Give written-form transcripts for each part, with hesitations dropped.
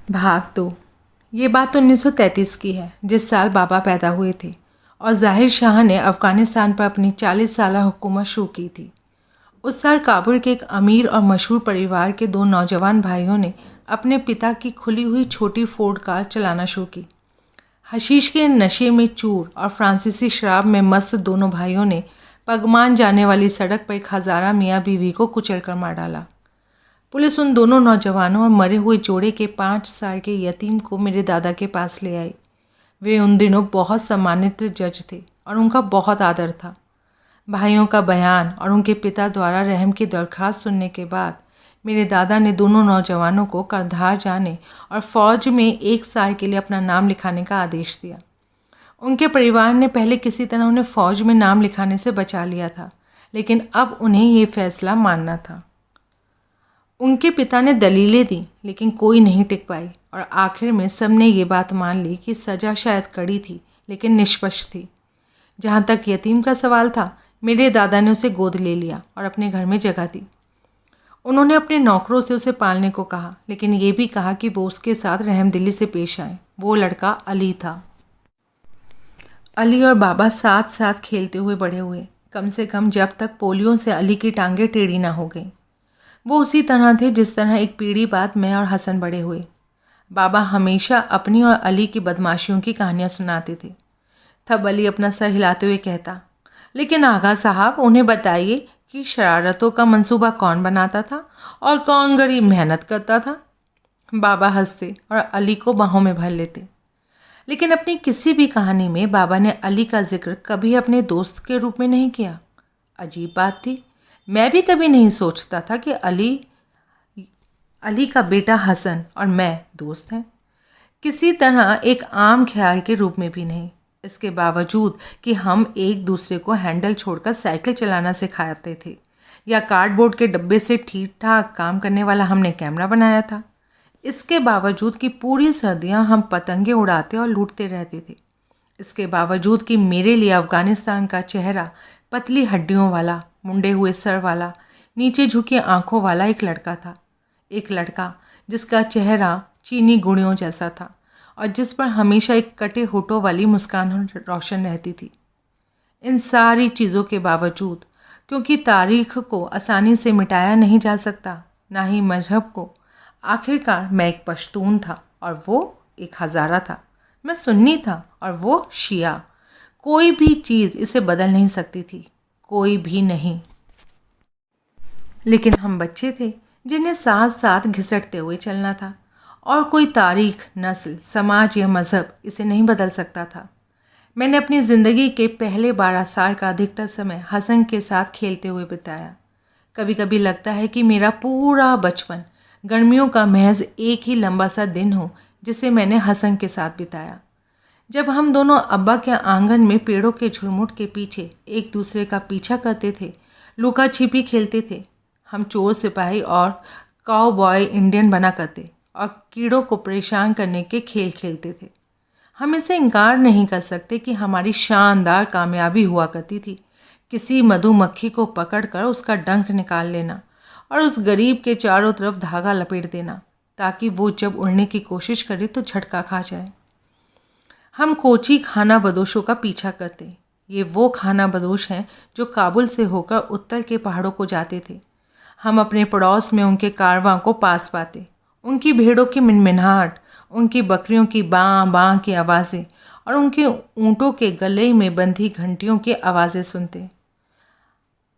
भाग 2। ये बात 1933 की है, जिस साल बाबा पैदा हुए थे और ज़ाहिर शाह ने अफ़गानिस्तान पर अपनी 40 साला हुकूमत शुरू की थी। उस साल काबुल के एक अमीर और मशहूर परिवार के दो नौजवान भाइयों ने अपने पिता की खुली हुई छोटी फोर्ड कार चलाना शुरू की। हशीश के नशे में चूर और फ्रांसीसी शराब में मस्त दोनों भाइयों ने पगमान जाने वाली सड़क पर एक हज़ारा मियाँ बीवी को कुचल कर मार डाला। पुलिस उन दोनों नौजवानों और मरे हुए जोड़े के 5 साल के यतीम को मेरे दादा के पास ले आई। वे उन दिनों बहुत सम्मानित जज थे और उनका बहुत आदर था। भाइयों का बयान और उनके पिता द्वारा रहम की दरख्वास्त सुनने के बाद मेरे दादा ने दोनों नौजवानों को कंधार जाने और फ़ौज में 1 साल के लिए अपना नाम लिखाने का आदेश दिया। उनके परिवार ने पहले किसी तरह उन्हें फ़ौज में नाम लिखाने से बचा लिया था, लेकिन अब उन्हें ये फ़ैसला मानना था। उनके पिता ने दलीलें दी, लेकिन कोई नहीं टिक पाई और आखिर में सबने ये बात मान ली कि सज़ा शायद कड़ी थी, लेकिन निष्पक्ष थी। जहाँ तक यतीम का सवाल था, मेरे दादा ने उसे गोद ले लिया और अपने घर में जगह दी। उन्होंने अपने नौकरों से उसे पालने को कहा, लेकिन ये भी कहा कि वो उसके साथ रहमदिली से पेश आए। वो लड़का अली था। अली और बाबा साथ साथ खेलते हुए बड़े हुए, कम से कम जब तक पोलियो से अली की टांगें टेढ़ी ना हो गईं। वो उसी तरह थे जिस तरह एक पीढ़ी बाद मैं और हसन बड़े हुए। बाबा हमेशा अपनी और अली की बदमाशियों की कहानियाँ सुनाते थे। तब अली अपना सर हिलाते हुए कहता, लेकिन आगा साहब, उन्हें बताइए कि शरारतों का मंसूबा कौन बनाता था और कौन गरीब मेहनत करता था। बाबा हंसते और अली को बाहों में भर लेते। लेकिन अपनी किसी भी कहानी में बाबा ने अली का जिक्र कभी अपने दोस्त के रूप में नहीं किया। अजीब बात थी, मैं भी कभी नहीं सोचता था कि अली का बेटा हसन और मैं दोस्त हैं, किसी तरह एक आम ख्याल के रूप में भी नहीं। इसके बावजूद कि हम एक दूसरे को हैंडल छोड़कर साइकिल चलाना सिखाते थे या कार्डबोर्ड के डब्बे से ठीक ठाक काम करने वाला हमने कैमरा बनाया था, इसके बावजूद कि पूरी सर्दियां हम पतंगे उड़ाते और लूटते रहते थे, इसके बावजूद कि मेरे लिए अफ़गानिस्तान का चेहरा पतली हड्डियों वाला, मुंडे हुए सर वाला, नीचे झुकी आंखों वाला एक लड़का था। एक लड़का जिसका चेहरा चीनी गुड़ियों जैसा था और जिस पर हमेशा एक कटे होठों वाली मुस्कान रोशन रहती थी। इन सारी चीज़ों के बावजूद, क्योंकि तारीख़ को आसानी से मिटाया नहीं जा सकता, ना ही मजहब को, आखिरकार मैं एक पश्तून था और वो एक हज़ारा था। मैं सुन्नी था और वो शिया। कोई भी चीज़ इसे बदल नहीं सकती थी, कोई भी नहीं। लेकिन हम बच्चे थे जिन्हें साथ साथ घिसटते हुए चलना था और कोई तारीख, नस्ल, समाज या मज़हब इसे नहीं बदल सकता था। मैंने अपनी ज़िंदगी के पहले 12 साल का अधिकतर समय हसन के साथ खेलते हुए बिताया। कभी कभी लगता है कि मेरा पूरा बचपन गर्मियों का महज एक ही लंबा सा दिन हो जिसे मैंने हसन के साथ बिताया। जब हम दोनों अब्बा के आंगन में पेड़ों के झुरमुट के पीछे एक दूसरे का पीछा करते थे, लुका छिपी खेलते थे। हम चोर सिपाही और काउबॉय इंडियन बना करते और कीड़ों को परेशान करने के खेल खेलते थे। हम इसे इनकार नहीं कर सकते कि हमारी शानदार कामयाबी हुआ करती थी किसी मधुमक्खी को पकड़कर उसका डंक निकाल लेना और उस गरीब के चारों तरफ धागा लपेट देना ताकि वो जब उड़ने की कोशिश करे तो झटका खा जाए। हम कोची खाना बदोशों का पीछा करते। ये वो खाना बदोश हैं जो काबुल से होकर उत्तर के पहाड़ों को जाते थे। हम अपने पड़ोस में उनके कारवां को पास पाते, उनकी भेड़ों की मिनमिनाहट, उनकी बकरियों की बाँ बाँ की आवाज़ें और उनके ऊँटों के गले में बंधी घंटियों की आवाज़ें सुनते।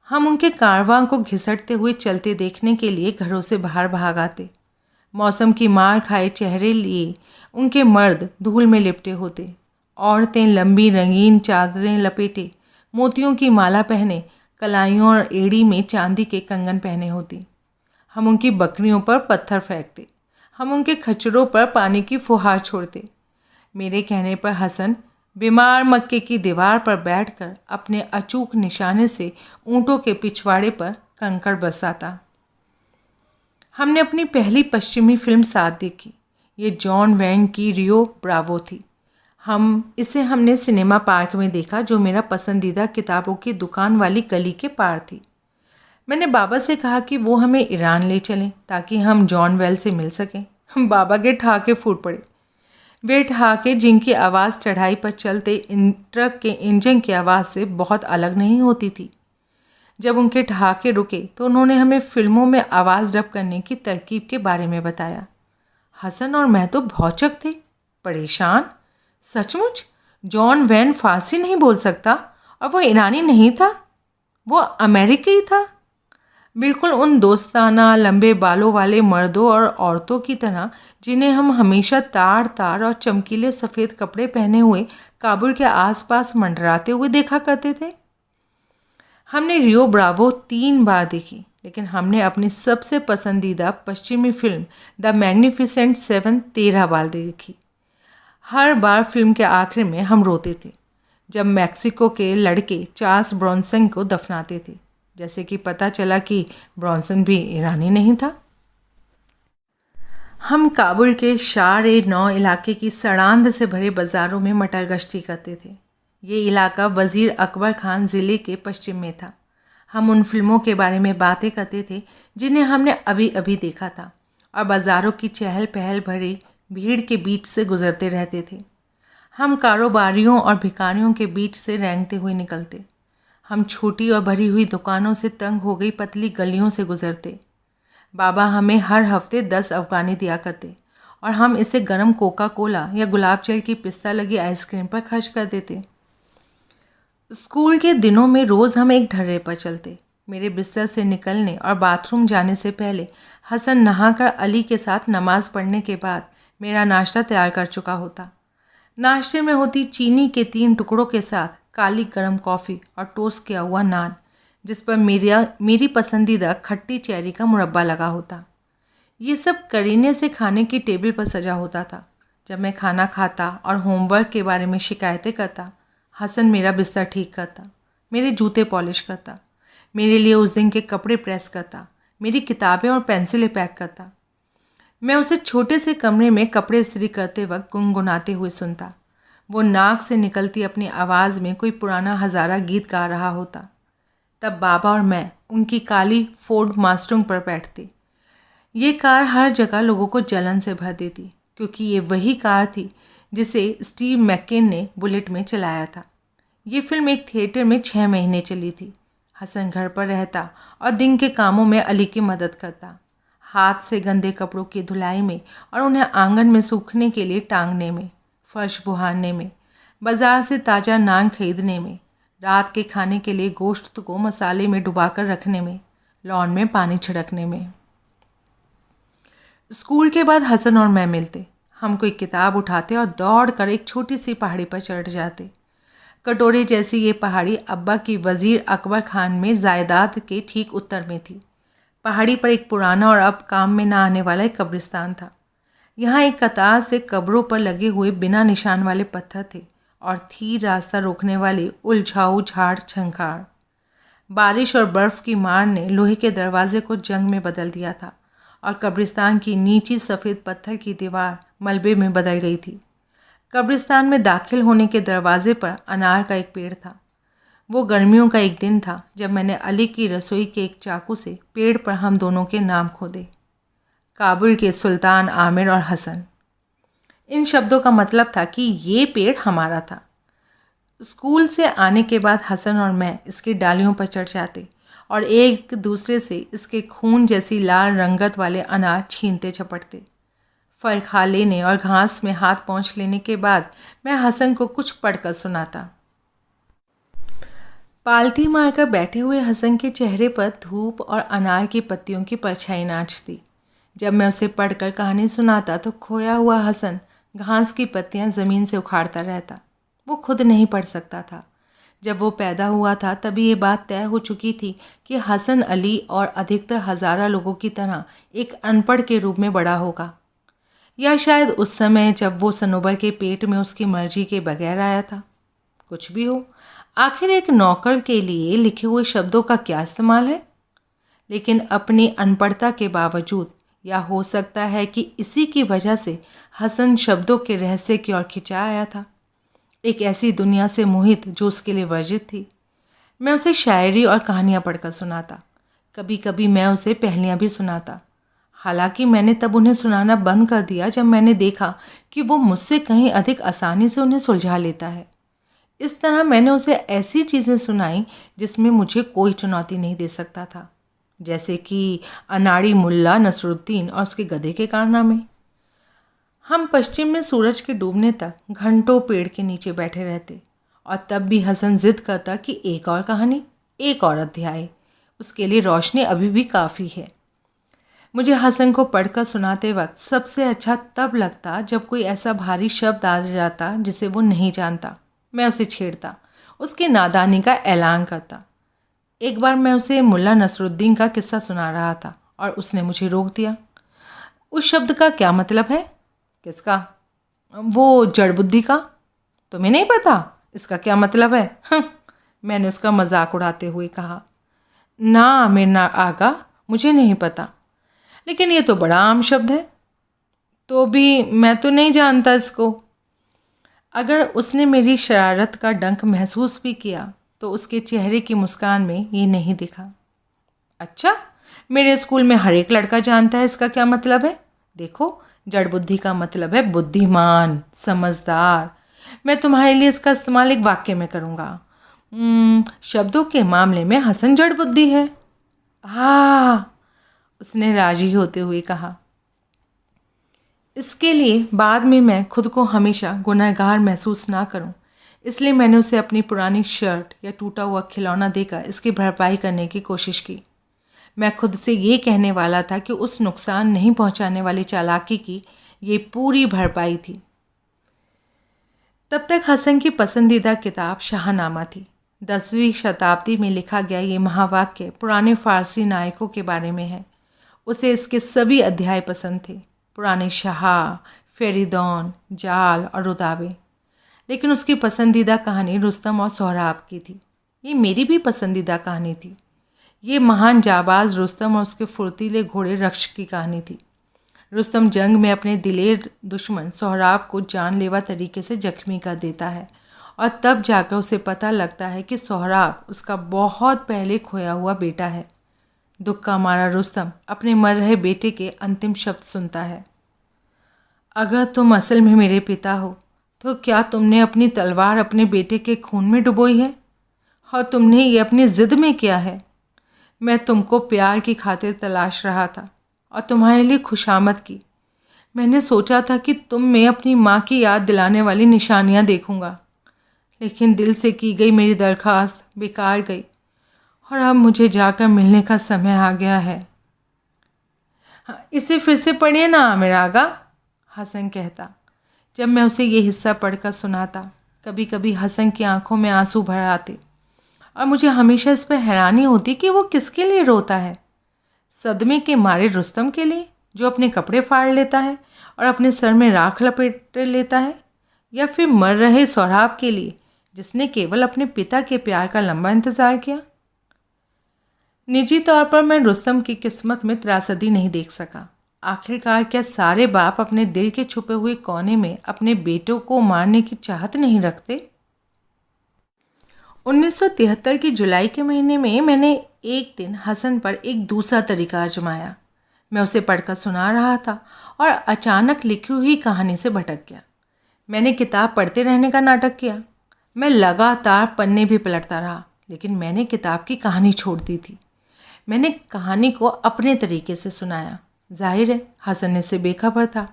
हम उनके कारवां को घिसटते हुए चलते देखने के लिए घरों से बाहर भाग आते। मौसम की मार खाए चेहरे लिए उनके मर्द धूल में लिपटे होते, औरतें लंबी रंगीन चादरें लपेटे, मोतियों की माला पहने, कलाइयों और एड़ी में चांदी के कंगन पहने होती। हम उनकी बकरियों पर पत्थर फेंकते, हम उनके खच्चरों पर पानी की फुहार छोड़ते। मेरे कहने पर हसन बीमार मक्के की दीवार पर बैठकर अपने अचूक निशाने से ऊँटों के पिछवाड़े पर कंकड़ बरसाता। हमने अपनी पहली पश्चिमी फिल्म साथ देखी। ये जॉन वैन की रियो ब्रावो थी। हमने सिनेमा पार्क में देखा, जो मेरा पसंदीदा किताबों की दुकान वाली गली के पार थी। मैंने बाबा से कहा कि वो हमें ईरान ले चलें ताकि हम जॉन वेल से मिल सकें। बाबा के ठहाके फूट पड़े। वे ठहाके जिनकी आवाज़ चढ़ाई पर चलते ट्रक के इंजन की आवाज़ से बहुत अलग नहीं होती थी। जब उनके ठहाके रुके तो उन्होंने हमें फिल्मों में आवाज़ डब करने की तरकीब के बारे में बताया। हसन और मैं तो भौचक थे, परेशान। सचमुच जॉन वैन फारसी नहीं बोल सकता और वो ईरानी नहीं था, वो अमेरिकी था। बिल्कुल उन दोस्ताना लंबे बालों वाले मर्दों और औरतों की तरह जिन्हें हम हमेशा तार तार और चमकीले सफ़ेद कपड़े पहने हुए काबुल के आसपास मंडराते हुए देखा करते थे। हमने रियो ब्रावो 3 बार देखी, लेकिन हमने अपनी सबसे पसंदीदा पश्चिमी फिल्म द मैग्निफिसेंट 7 13 बार देखी। हर बार फिल्म के आखिर में हम रोते थे जब मैक्सिको के लड़के चार्ल्स ब्रॉन्सन को दफनाते थे, जैसे कि पता चला कि ब्रॉन्सन भी ईरानी नहीं था। हम काबुल के शार-ए-नौ इलाके की सड़ांध से भरे बाज़ारों में मटर गश्ती करते थे। ये इलाका वज़ीर अकबर खान ज़िले के पश्चिम में था। हम उन फिल्मों के बारे में बातें करते थे जिन्हें हमने अभी अभी देखा था और बाज़ारों की चहल पहल भरी भीड़ के बीच से गुजरते रहते थे। हम कारोबारियों और भिखारियों के बीच से रेंगते हुए निकलते। हम छोटी और भरी हुई दुकानों से तंग हो गई पतली गलियों से गुजरते। बाबा हमें हर हफ्ते 10 अफ़गानी दिया करते और हम इसे गर्म कोका कोला या गुलाब जल की पिस्ता लगी आइसक्रीम पर खर्च कर देते। स्कूल के दिनों में रोज़ हम एक ढर्रे पर चलते। मेरे बिस्तर से निकलने और बाथरूम जाने से पहले हसन नहाकर अली के साथ नमाज़ पढ़ने के बाद मेरा नाश्ता तैयार कर चुका होता। नाश्ते में होती चीनी के 3 टुकड़ों के साथ काली गर्म कॉफ़ी और टोस्ट किया हुआ नान, जिस पर मेरी पसंदीदा खट्टी चेरी का मुरब्बा लगा होता। ये सब करीने से खाने की टेबल पर सजा होता था। जब मैं खाना खाता और होमवर्क के बारे में शिकायतें करता, हसन मेरा बिस्तर ठीक करता, मेरे जूते पॉलिश करता, मेरे लिए उस दिन के कपड़े प्रेस करता, मेरी किताबें और पेंसिलें पैक करता। मैं उसे छोटे से कमरे में कपड़े इस्त्री करते वक्त गुनगुनाते हुए सुनता। वो नाक से निकलती अपनी आवाज़ में कोई पुराना हज़ारा गीत गा रहा होता। तब बाबा और मैं उनकी काली फोर्ड मास्टूंग पर बैठते। ये कार हर जगह लोगों को जलन से भर देती, क्योंकि ये वही कार थी जिसे स्टीव मैकेन ने बुलेट में चलाया था। ये फिल्म एक थिएटर में 6 महीने चली थी। हसन घर पर रहता और दिन के कामों में अली की मदद करता, हाथ से गंदे कपड़ों की धुलाई में और उन्हें आंगन में सूखने के लिए टांगने में, फर्श बुहारने में, बाज़ार से ताज़ा नान खरीदने में, रात के खाने के लिए गोश्त को मसाले में डुबाकर रखने में, लॉन में पानी छिड़कने में। स्कूल के बाद हसन और मैं मिलते। हम कोई किताब उठाते और दौड़ कर एक छोटी सी पहाड़ी पर चढ़ जाते। कटोरे जैसी ये पहाड़ी अब्बा की वज़ीर अकबर खान में जायदाद के ठीक उत्तर में थी। पहाड़ी पर एक पुराना और अब काम में ना आने वाला एक कब्रिस्तान था। यहाँ एक कतार से कब्रों पर लगे हुए बिना निशान वाले पत्थर थे और थी रास्ता रोकने वाली उलझाऊ झाड़ झंखाड़। बारिश और बर्फ़ की मार ने लोहे के दरवाजे को जंग में बदल दिया था और कब्रिस्तान की नीची सफ़ेद पत्थर की दीवार मलबे में बदल गई थी। कब्रिस्तान में दाखिल होने के दरवाजे पर अनार का एक पेड़ था। वो गर्मियों का एक दिन था जब मैंने अली की रसोई के एक चाकू से पेड़ पर हम दोनों के नाम खोदे, काबुल के सुल्तान आमिर और हसन। इन शब्दों का मतलब था कि ये पेड़ हमारा था। स्कूल से आने के बाद हसन और मैं इसकी डालियों पर चढ़ जाते और एक दूसरे से इसके खून जैसी लाल रंगत वाले अनार छीनते झपटते। फल खा लेने और घास में हाथ पहुँच लेने के बाद मैं हसन को कुछ पढ़कर सुनाता। पालथी मारकर बैठे हुए हसन के चेहरे पर धूप और अनार की पत्तियों की परछाई नाचती। जब मैं उसे पढ़कर कहानी सुनाता तो खोया हुआ हसन घास की पत्तियां ज़मीन से उखाड़ता रहता। वो खुद नहीं पढ़ सकता था। जब वो पैदा हुआ था तभी ये बात तय हो चुकी थी कि हसन अली और अधिकतर हज़ारा लोगों की तरह एक अनपढ़ के रूप में बड़ा होगा, या शायद उस समय जब वो सनोबर के पेट में उसकी मर्जी के बगैर आया था। कुछ भी हो, आखिर एक नौकर के लिए लिखे हुए शब्दों का क्या इस्तेमाल है। लेकिन अपनी अनपढ़ता के बावजूद, या हो सकता है कि इसी की वजह से हसन शब्दों के रहस्य की ओर खिंचा आया था, एक ऐसी दुनिया से मोहित जो उसके लिए वर्जित थी। मैं उसे शायरी और कहानियाँ पढ़कर सुनाता। कभी कभी मैं उसे पहेलियाँ भी सुनाता। हालांकि मैंने तब उन्हें सुनाना बंद कर दिया जब मैंने देखा कि वो मुझसे कहीं अधिक आसानी से उन्हें सुलझा लेता है। इस तरह मैंने उसे ऐसी चीज़ें सुनाई जिसमें मुझे कोई चुनौती नहीं दे सकता था, जैसे कि अनाड़ी मुल्ला नसरुद्दीन और उसके गधे के कारनामे। हम पश्चिम में सूरज के डूबने तक घंटों पेड़ के नीचे बैठे रहते और तब भी हसन जिद करता कि एक और कहानी, एक और अध्याय। उसके लिए रोशनी अभी भी काफ़ी है। मुझे हसन को पढ़कर सुनाते वक्त सबसे अच्छा तब लगता जब कोई ऐसा भारी शब्द आ जाता जिसे वो नहीं जानता। मैं उसे छेड़ता, उसकी नादानी का ऐलान करता। एक बार मैं उसे मुल्ला नसरुद्दीन का किस्सा सुना रहा था और उसने मुझे रोक दिया। उस शब्द का क्या मतलब है? किसका? वो जड़ बुद्धि का। तुम्हें नहीं पता इसका क्या मतलब है? मैंने उसका मजाक उड़ाते हुए कहा। ना मेरा आगा, मुझे नहीं पता, लेकिन ये तो बड़ा आम शब्द है। तो भी मैं तो नहीं जानता इसको। अगर उसने मेरी शरारत का डंक महसूस भी किया तो उसके चेहरे की मुस्कान में ये नहीं दिखा। अच्छा, मेरे स्कूल में हर एक लड़का जानता है इसका क्या मतलब है। देखो, जड़ बुद्धि का मतलब है बुद्धिमान, समझदार। मैं तुम्हारे लिए इसका इस्तेमाल एक वाक्य में करूँगा। शब्दों के मामले में हसन जड़ बुद्धि है। हाँ, उसने राजी होते हुए कहा। इसके लिए बाद में मैं खुद को हमेशा गुनहगार महसूस ना करूं, इसलिए मैंने उसे अपनी पुरानी शर्ट या टूटा हुआ खिलौना देकर इसकी भरपाई करने की कोशिश की। मैं खुद से ये कहने वाला था कि उस नुकसान नहीं पहुंचाने वाली चालाकी की ये पूरी भरपाई थी। तब तक हसन की पसंदीदा किताब शाहनामा थी। 10वीं शताब्दी में लिखा गया ये महावाक्य पुराने फ़ारसी नायकों के बारे में है। उसे इसके सभी अध्याय पसंद थे, पुराने शाह, फेरिदौन, जाल और रुदाबे। लेकिन उसकी पसंदीदा कहानी रुस्तम और सोहराब की थी। ये मेरी भी पसंदीदा कहानी थी। ये महान जाबाज रुस्तम और उसके फुर्तीले घोड़े रक्ष की कहानी थी। रुस्तम जंग में अपने दिलेर दुश्मन सोहराब को जानलेवा तरीके से जख्मी कर देता है और तब जाकर उसे पता लगता है कि सोहराब उसका बहुत पहले खोया हुआ बेटा है। दुख का मारा रुस्तम अपने मर रहे बेटे के अंतिम शब्द सुनता है। अगर तुम असल में मेरे पिता हो तो क्या तुमने अपनी तलवार अपने बेटे के खून में डुबोई है? और तुमने ये अपनी ज़िद में किया है? मैं तुमको प्यार की खातिर तलाश रहा था और तुम्हारे लिए खुशामद की। मैंने सोचा था कि तुम में अपनी माँ की याद दिलाने वाली निशानियाँ देखूँगा, लेकिन दिल से की गई मेरी दरख्वास्त बेकार गई और अब मुझे जाकर मिलने का समय आ गया है। इसे फिर से पढ़िए ना मेरा आगा, हसन कहता जब मैं उसे ये हिस्सा पढ़कर सुनाता। कभी कभी हसन की आंखों में आंसू भर आते और मुझे हमेशा इस पर हैरानी होती कि वो किसके लिए रोता है। सदमे के मारे रुस्तम के लिए जो अपने कपड़े फाड़ लेता है और अपने सर में राख लपेट लेता है, या फिर मर रहे सोहराब के लिए जिसने केवल अपने पिता के प्यार का लंबा इंतज़ार किया। निजी तौर पर मैं रुस्तम की किस्मत में त्रासदी नहीं देख सका। आखिरकार क्या सारे बाप अपने दिल के छुपे हुए कोने में अपने बेटों को मारने की चाहत नहीं रखते? 1973 की जुलाई के महीने में मैंने एक दिन हसन पर एक दूसरा तरीका आजमाया। मैं उसे पढ़कर सुना रहा था और अचानक लिखी हुई कहानी से भटक गया। मैंने किताब पढ़ते रहने का नाटक किया। मैं लगातार पन्ने भी पलटता रहा, लेकिन मैंने किताब की कहानी छोड़ दी थी। मैंने कहानी को अपने तरीके से सुनाया। जाहिर है हसन इससे बेखबर था।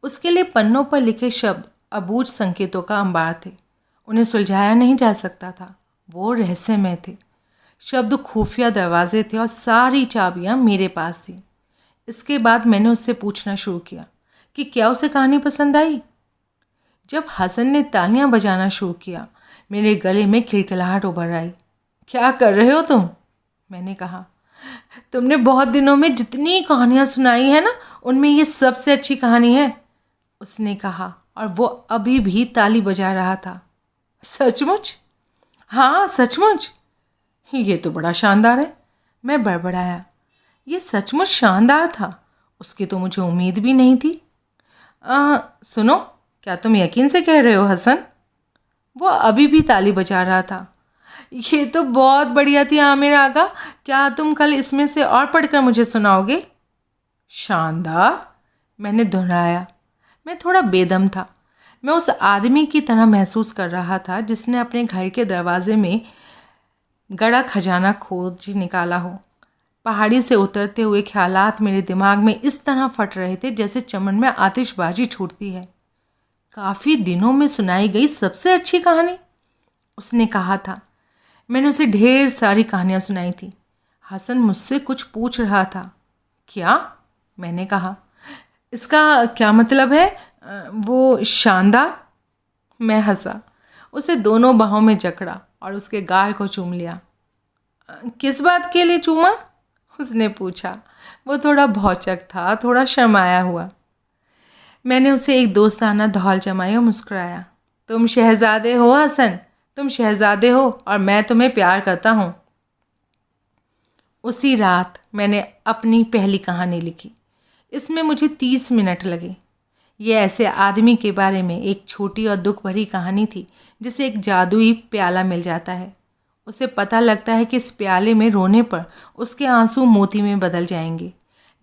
उसके लिए पन्नों पर लिखे शब्द अबूझ संकेतों का अंबार थे। उन्हें सुलझाया नहीं जा सकता था। वो रहस्यमय थे। शब्द खुफिया दरवाजे थे और सारी चाबियां मेरे पास थी। इसके बाद मैंने उससे पूछना शुरू किया कि क्या उसे कहानी पसंद आई। जब हसन ने तालियां बजाना शुरू किया, मेरे गले में खिलखिलाहट उभर आई। क्या कर रहे हो तुम? मैंने कहा। तुमने बहुत दिनों में जितनी कहानियां सुनाई है ना, उनमें ये सबसे अच्छी कहानी है, उसने कहा, और वो अभी भी ताली बजा रहा था। सचमुच? हाँ सचमुच। ये तो बड़ा शानदार है, मैं बड़बड़ाया। ये सचमुच शानदार था। उसकी तो मुझे उम्मीद भी नहीं थी। सुनो, क्या तुम यकीन से कह रहे हो हसन? वो अभी भी ताली बजा रहा था। ये तो बहुत बढ़िया थी आमिर आगा। क्या तुम कल इसमें से और पढ़कर मुझे सुनाओगे? शानदार, मैंने दोहराया। मैं थोड़ा बेदम था। मैं उस आदमी की तरह महसूस कर रहा था जिसने अपने घर के दरवाजे में गड़ा खजाना खोज निकाला हो। पहाड़ी से उतरते हुए ख्यालात मेरे दिमाग में इस तरह फट रहे थे जैसे चमन में आतिशबाजी छूटती है। काफ़ी दिनों में सुनाई गई सबसे अच्छी कहानी, उसने कहा था। मैंने उसे ढेर सारी कहानियाँ सुनाई थी। हसन मुझसे कुछ पूछ रहा था। क्या? मैंने कहा। इसका क्या मतलब है? वो शानदार। मैं हंसा, उसे दोनों बाहों में जकड़ा और उसके गाल को चूम लिया। किस बात के लिए चूमा? उसने पूछा। वो थोड़ा भौचक था, थोड़ा शर्माया हुआ। मैंने उसे एक दोस्ताना धौल जमाई और मुस्कुराया। तुम शहजादे हो हसन, तुम शहजादे हो और मैं तुम्हें प्यार करता हूँ। उसी रात मैंने अपनी पहली कहानी लिखी। इसमें मुझे 30 मिनट लगे। ये ऐसे आदमी के बारे में एक छोटी और दुख भरी कहानी थी जिसे एक जादुई प्याला मिल जाता है। उसे पता लगता है कि इस प्याले में रोने पर उसके आंसू मोती में बदल जाएंगे।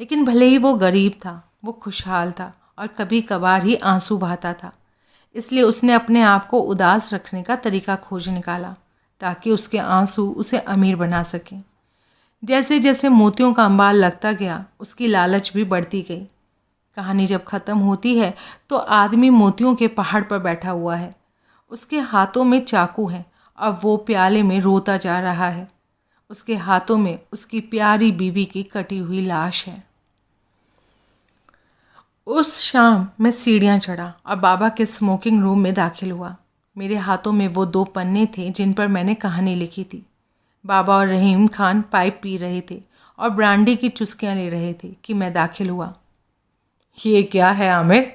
लेकिन भले ही वो गरीब था, वो खुशहाल था और कभी कभार ही आंसू बहाता था। इसलिए उसने अपने आप को उदास रखने का तरीका खोज निकाला ताकि उसके आंसू उसे अमीर बना सकें। जैसे जैसे मोतियों का अंबार लगता गया, उसकी लालच भी बढ़ती गई। कहानी जब ख़त्म होती है तो आदमी मोतियों के पहाड़ पर बैठा हुआ है। उसके हाथों में चाकू है और वो प्याले में रोता जा रहा है। उसके हाथों में उसकी प्यारी बीवी की कटी हुई लाश है। उस शाम मैं सीढ़ियाँ चढ़ा और बाबा के स्मोकिंग रूम में दाखिल हुआ। मेरे हाथों में वो 2 पन्ने थे जिन पर मैंने कहानी लिखी थी। बाबा और रहीम खान पाइप पी रहे थे और ब्रांडी की चुस्कियाँ ले रहे थे कि मैं दाखिल हुआ। ये क्या है आमिर?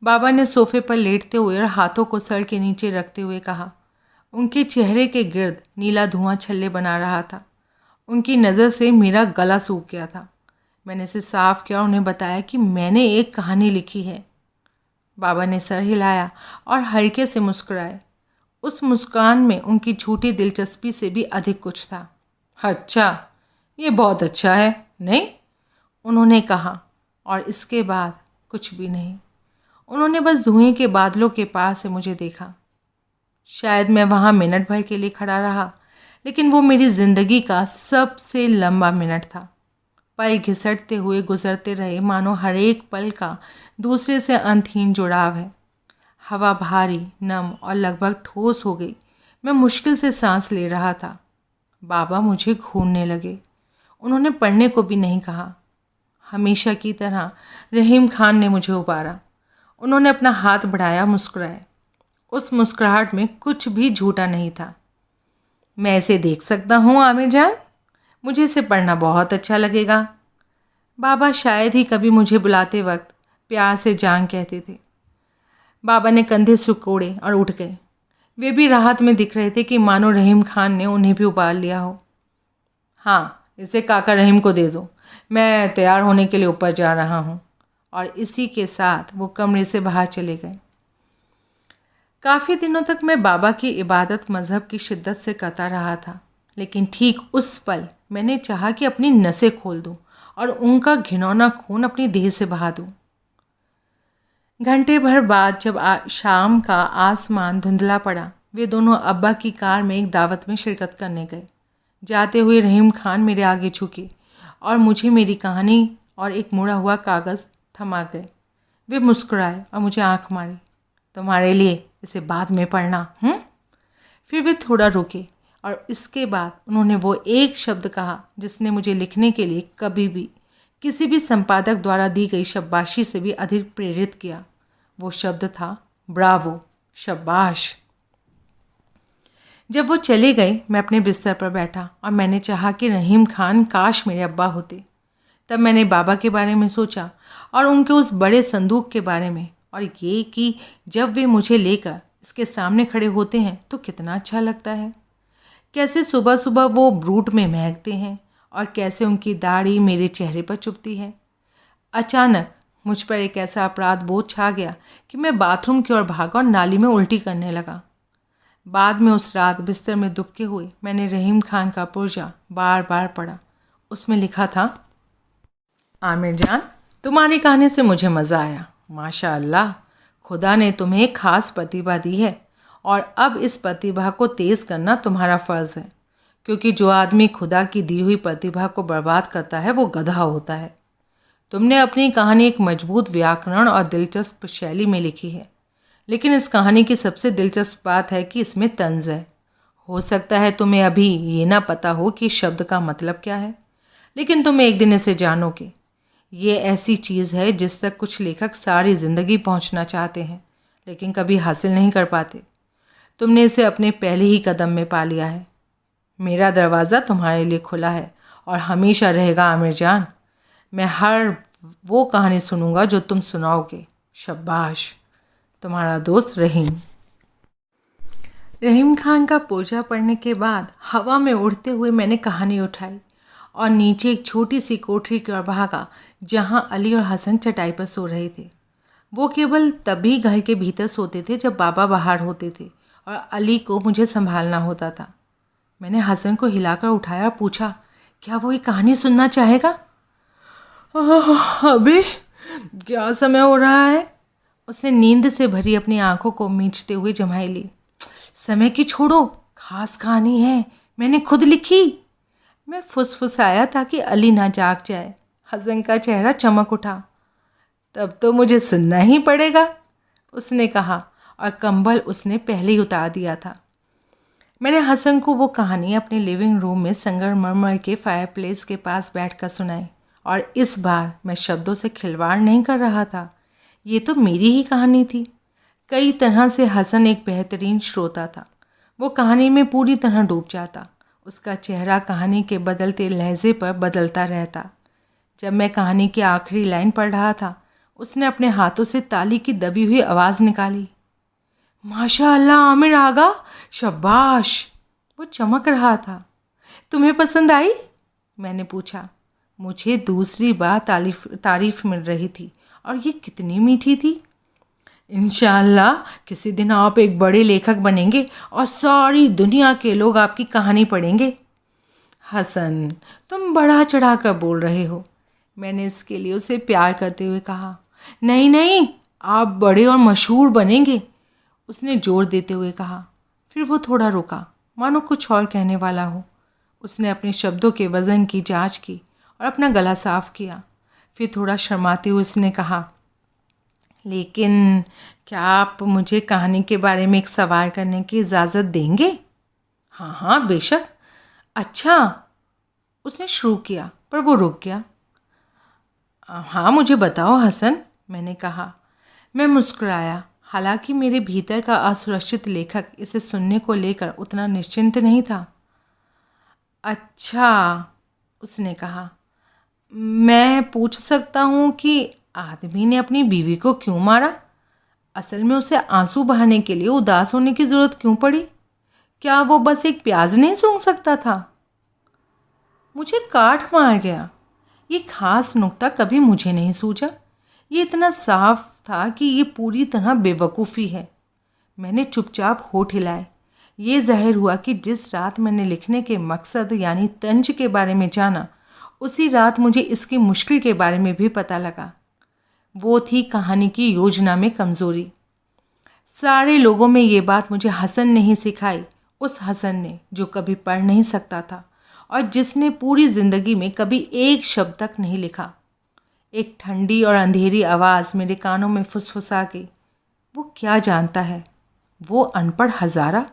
बाबा ने सोफे पर लेटते हुए और हाथों को सर के नीचे रखते हुए कहा। उनके चेहरे के गिर्द नीला धुआं छल्ले बना रहा था। उनकी नज़र से मेरा गला सूख गया था। मैंने इसे साफ किया और उन्हें बताया कि मैंने एक कहानी लिखी है। बाबा ने सर हिलाया और हल्के से मुस्कुराए। उस मुस्कान में उनकी झूठी दिलचस्पी से भी अधिक कुछ था। अच्छा, ये बहुत अच्छा है, नहीं? उन्होंने कहा और इसके बाद कुछ भी नहीं। उन्होंने बस धुएं के बादलों के पास से मुझे देखा। शायद मैं वहाँ मिनट भर के लिए खड़ा रहा, लेकिन वो मेरी ज़िंदगी का सबसे लंबा मिनट था। पल घिसटते हुए गुजरते रहे, मानो हर एक पल का दूसरे से अंतहीन जुड़ाव है। हवा भारी, नम और लगभग ठोस हो गई। मैं मुश्किल से सांस ले रहा था। बाबा मुझे घूरने लगे। उन्होंने पढ़ने को भी नहीं कहा। हमेशा की तरह रहीम खान ने मुझे उबारा। उन्होंने अपना हाथ बढ़ाया, मुस्कुराए। उस मुस्कुराहट में कुछ भी झूठा नहीं था। मैं इसे देख सकता हूँ आमिर जान? मुझे इसे पढ़ना बहुत अच्छा लगेगा। बाबा शायद ही कभी मुझे बुलाते वक्त प्यार से जान कहते थे। बाबा ने कंधे सुकोड़े और उठ गए। वे भी राहत में दिख रहे थे कि मानो रहीम खान ने उन्हें भी उबाल लिया हो। हाँ, इसे काका रहीम को दे दो, मैं तैयार होने के लिए ऊपर जा रहा हूँ। और इसी के साथ वो कमरे से बाहर चले गए। काफ़ी दिनों तक मैं बाबा की इबादत मज़हब की शिद्दत से करता रहा था, लेकिन ठीक उस पल मैंने चाहा कि अपनी नसें खोल दूँ और उनका घिनौना खून अपनी देह से बहा दूँ। घंटे भर बाद जब शाम का आसमान धुंधला पड़ा, वे दोनों अब्बा की कार में एक दावत में शिरकत करने गए। जाते हुए रहीम खान मेरे आगे झुके और मुझे मेरी कहानी और एक मुड़ा हुआ कागज़ थमा गए। वे मुस्कुराए और मुझे आंख मारी। तुम्हारे लिए, इसे बाद में पढ़ना। फिर वे थोड़ा रुके और इसके बाद उन्होंने वो एक शब्द कहा जिसने मुझे लिखने के लिए कभी भी किसी भी संपादक द्वारा दी गई शाबाशी से भी अधिक प्रेरित किया। वो शब्द था ब्रावो, शाबाश। जब वो चले गए, मैं अपने बिस्तर पर बैठा और मैंने चाहा कि रहीम खान काश मेरे अब्बा होते। तब मैंने बाबा के बारे में सोचा और उनके उस बड़े संदूक के बारे में, और ये कि जब वे मुझे लेकर इसके सामने खड़े होते हैं तो कितना अच्छा लगता है। कैसे सुबह सुबह वो ब्रूट में महकते हैं और कैसे उनकी दाढ़ी मेरे चेहरे पर चुभती है। अचानक मुझ पर एक ऐसा अपराध बोध छा गया कि मैं बाथरूम की ओर भागा और नाली में उल्टी करने लगा। बाद में उस रात बिस्तर में दुबके हुए मैंने रहीम खान का पुर्जा बार बार पढ़ा। उसमें लिखा था, आमिर जान, तुम्हारी कहानी से मुझे मज़ा आया। माशाअल्लाह, खुदा ने तुम्हें एक ख़ास प्रतिभा दी है और अब इस प्रतिभा को तेज़ करना तुम्हारा फ़र्ज़ है, क्योंकि जो आदमी खुदा की दी हुई प्रतिभा को बर्बाद करता है वो गधा होता है। तुमने अपनी कहानी एक मजबूत व्याकरण और दिलचस्प शैली में लिखी है, लेकिन इस कहानी की सबसे दिलचस्प बात है कि इसमें तंज़ है। हो सकता है तुम्हें अभी ये ना पता हो कि शब्द का मतलब क्या है, लेकिन तुम एक दिन इसे जानोगे। ये ऐसी चीज़ है जिस तक कुछ लेखक सारी ज़िंदगी पहुंचना चाहते हैं, लेकिन कभी हासिल नहीं कर पाते। तुमने इसे अपने पहले ही कदम में पा लिया है। मेरा दरवाज़ा तुम्हारे लिए खुला है और हमेशा रहेगा आमिर जान। मैं हर वो कहानी सुनूंगा जो तुम सुनाओगे। शाबाश। तुम्हारा दोस्त रहीम। रहीम खान का पोजा पढ़ने के बाद हवा में उड़ते हुए मैंने कहानी उठाई और नीचे एक छोटी सी कोठरी की ओर भागा जहां अली और हसन चटाई पर सो रहे थे। वो केवल तभी घर के भीतर सोते थे जब बाबा बाहर होते थे और अली को मुझे संभालना होता था। मैंने हसन को हिलाकर उठाया और पूछा, क्या वो एक कहानी सुनना चाहेगा? अभी क्या समय हो रहा है? उसने नींद से भरी अपनी आंखों को मींचते हुए जमाई ली। समय की छोड़ो, खास कहानी है, मैंने खुद लिखी। मैं फुसफुसाया ताकि अली ना जाग जाए। हसन का चेहरा चमक उठा। तब तो मुझे सुनना ही पड़ेगा, उसने कहा और कंबल उसने पहले ही उतार दिया था। मैंने हसन को वो कहानी अपने लिविंग रूम में संगमरमर के फायरप्लेस के पास बैठकर सुनाई और इस बार मैं शब्दों से खिलवाड़ नहीं कर रहा था। ये तो मेरी ही कहानी थी। कई तरह से हसन एक बेहतरीन श्रोता था। वो कहानी में पूरी तरह डूब जाता। उसका चेहरा कहानी के बदलते लहजे पर बदलता रहता। जब मैं कहानी की आखिरी लाइन पढ़ रहा था, उसने अपने हाथों से ताली की दबी हुई आवाज़ निकाली। माशाअल्लाह आमिर आगा, शाबाश। वो चमक रहा था। तुम्हें पसंद आई? मैंने पूछा। मुझे दूसरी बार तारीफ मिल रही थी और ये कितनी मीठी थी। इंशाअल्लाह किसी दिन आप एक बड़े लेखक बनेंगे और सारी दुनिया के लोग आपकी कहानी पढ़ेंगे। हसन, तुम बढ़ा चढ़ा कर बोल रहे हो, मैंने इसके लिए उसे प्यार करते हुए कहा। नहीं नहीं, आप बड़े और मशहूर बनेंगे, उसने जोर देते हुए कहा। फिर वो थोड़ा रुका, मानो कुछ और कहने वाला हो। उसने अपने शब्दों के वज़न की जांच की और अपना गला साफ किया। फिर थोड़ा शर्माते हुए उसने कहा, लेकिन क्या आप मुझे कहानी के बारे में एक सवाल करने की इजाज़त देंगे? हाँ हाँ बेशक। अच्छा, उसने शुरू किया पर वो रुक गया। हाँ मुझे बताओ हसन, मैंने कहा। मैं मुस्कुराया, हालांकि मेरे भीतर का असुरक्षित लेखक इसे सुनने को लेकर उतना निश्चिंत नहीं था। अच्छा, उसने कहा, मैं पूछ सकता हूँ कि आदमी ने अपनी बीवी को क्यों मारा? असल में उसे आंसू बहाने के लिए उदास होने की ज़रूरत क्यों पड़ी? क्या वो बस एक प्याज नहीं सूंघ सकता था? मुझे काट मार गया। ये खास नुक्ता कभी मुझे नहीं सूझा। ये इतना साफ था कि ये पूरी तरह बेवकूफ़ी है। मैंने चुपचाप होठ हिलाए। ये ज़ाहिर हुआ कि जिस रात मैंने लिखने के मकसद यानी तंज के बारे में जाना, उसी रात मुझे इसकी मुश्किल के बारे में भी पता लगा। वो थी कहानी की योजना में कमज़ोरी। सारे लोगों में ये बात मुझे हसन ने ही सिखाई, उस हसन ने जो कभी पढ़ नहीं सकता था और जिसने पूरी ज़िंदगी में कभी एक शब्द तक नहीं लिखा। एक ठंडी और अंधेरी आवाज़ मेरे कानों में फुसफुसा गई। वो क्या जानता है? वो अनपढ़ हज़ारा।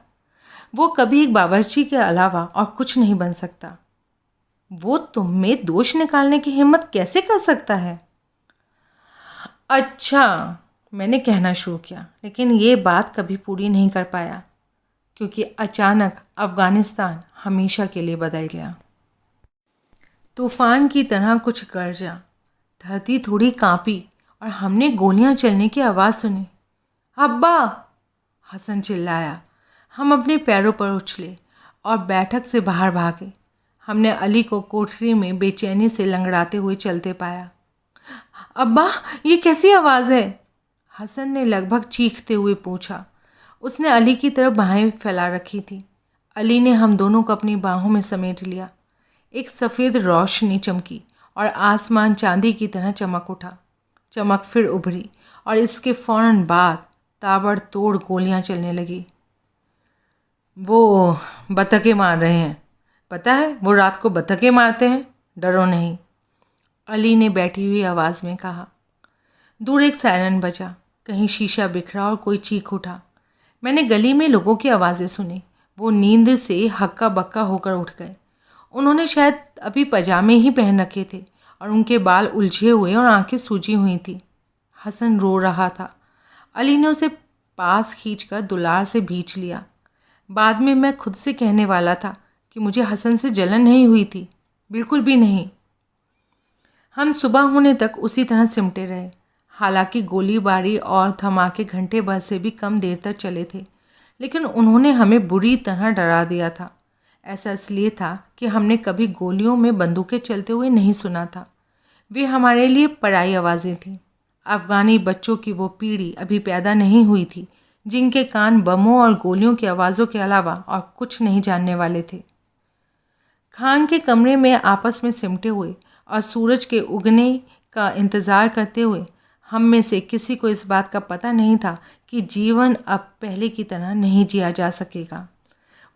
वो कभी एक बावर्ची के अलावा और कुछ नहीं बन सकता। वो तुम में दोष निकालने की हिम्मत कैसे कर सकता है? अच्छा, मैंने कहना शुरू किया, लेकिन ये बात कभी पूरी नहीं कर पाया क्योंकि अचानक अफ़गानिस्तान हमेशा के लिए बदल गया। तूफ़ान की तरह कुछ गरजा, धरती थोड़ी कांपी और हमने गोलियां चलने की आवाज़ सुनी। अब्बा! हसन चिल्लाया। हम अपने पैरों पर उछले और बैठक से बाहर भागे। हमने अली को कोठरी में बेचैनी से लंगड़ाते हुए चलते पाया। अब्बा, ये कैसी आवाज़ है? हसन ने लगभग चीखते हुए पूछा। उसने अली की तरफ बाहें फैला रखी थी। अली ने हम दोनों को अपनी बाहों में समेट लिया। एक सफ़ेद रोशनी चमकी और आसमान चांदी की तरह चमक उठा। चमक फिर उभरी और इसके फ़ौरन बाद ताबड़तोड़ गोलियां चलने लगी। वो बतखें मार रहे हैं, पता है, वो रात को बतखें मारते हैं, डरो नहीं, अली ने बैठी हुई आवाज़ में कहा। दूर एक सायरन बजा, कहीं शीशा बिखरा और कोई चीख उठा। मैंने गली में लोगों की आवाज़ें सुनी। वो नींद से हक्का बक्का होकर उठ गए। उन्होंने शायद अभी पजामे ही पहन रखे थे और उनके बाल उलझे हुए और आंखें सूजी हुई थी। हसन रो रहा था। अली ने उसे पास खींचकर दुलार से भींच लिया। बाद में मैं खुद से कहने वाला था कि मुझे हसन से जलन नहीं हुई थी, बिल्कुल भी नहीं। हम सुबह होने तक उसी तरह सिमटे रहे। हालांकि गोलीबारी और धमाके घंटे भर से भी कम देर तक चले थे, लेकिन उन्होंने हमें बुरी तरह डरा दिया था। ऐसा इसलिए था कि हमने कभी गोलियों में बंदूकें चलते हुए नहीं सुना था। वे हमारे लिए पराई आवाज़ें थीं। अफ़गानी बच्चों की वो पीढ़ी अभी पैदा नहीं हुई थी जिनके कान बमों और गोलियों की आवाज़ों के अलावा और कुछ नहीं जानने वाले थे। खान के कमरे में आपस में सिमटे हुए और सूरज के उगने का इंतज़ार करते हुए हम में से किसी को इस बात का पता नहीं था कि जीवन अब पहले की तरह नहीं जिया जा सकेगा,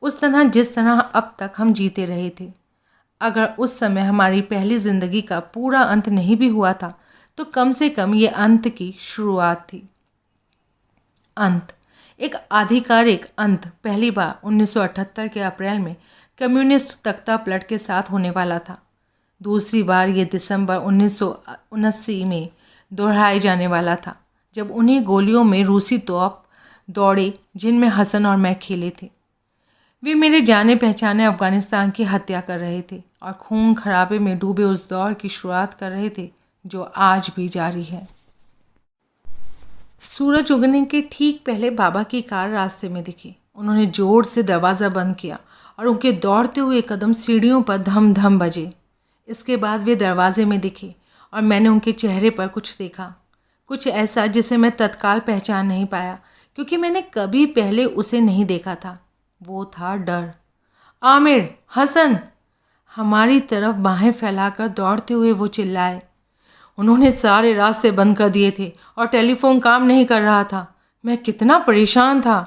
उस तरह जिस तरह अब तक हम जीते रहे थे। अगर उस समय हमारी पहली ज़िंदगी का पूरा अंत नहीं भी हुआ था तो कम से कम ये अंत की शुरुआत थी। अंत, एक आधिकारिक अंत पहली बार 1978 के अप्रैल में कम्युनिस्ट तख्ता पलट के साथ होने वाला था। दूसरी बार ये दिसंबर 1979 में दोहराए जाने वाला था, जब उन्हीं गोलियों में रूसी तोप दौड़े जिनमें हसन और मैं खेले थे। वे मेरे जाने पहचाने अफ़गानिस्तान की हत्या कर रहे थे और खून खराबे में डूबे उस दौर की शुरुआत कर रहे थे जो आज भी जारी है। सूरज उगने के ठीक पहले बाबा की कार रास्ते में दिखी। उन्होंने जोर से दरवाज़ा बंद किया और उनके दौड़ते हुए कदम सीढ़ियों पर धम धम बजे। इसके बाद वे दरवाजे में दिखे और मैंने उनके चेहरे पर कुछ देखा, कुछ ऐसा जिसे मैं तत्काल पहचान नहीं पाया क्योंकि मैंने कभी पहले उसे नहीं देखा था। वो था डर। आमिर, हसन! हमारी तरफ बाहें फैलाकर दौड़ते हुए वो चिल्लाए। उन्होंने सारे रास्ते बंद कर दिए थे और टेलीफोन काम नहीं कर रहा था। मैं कितना परेशान था।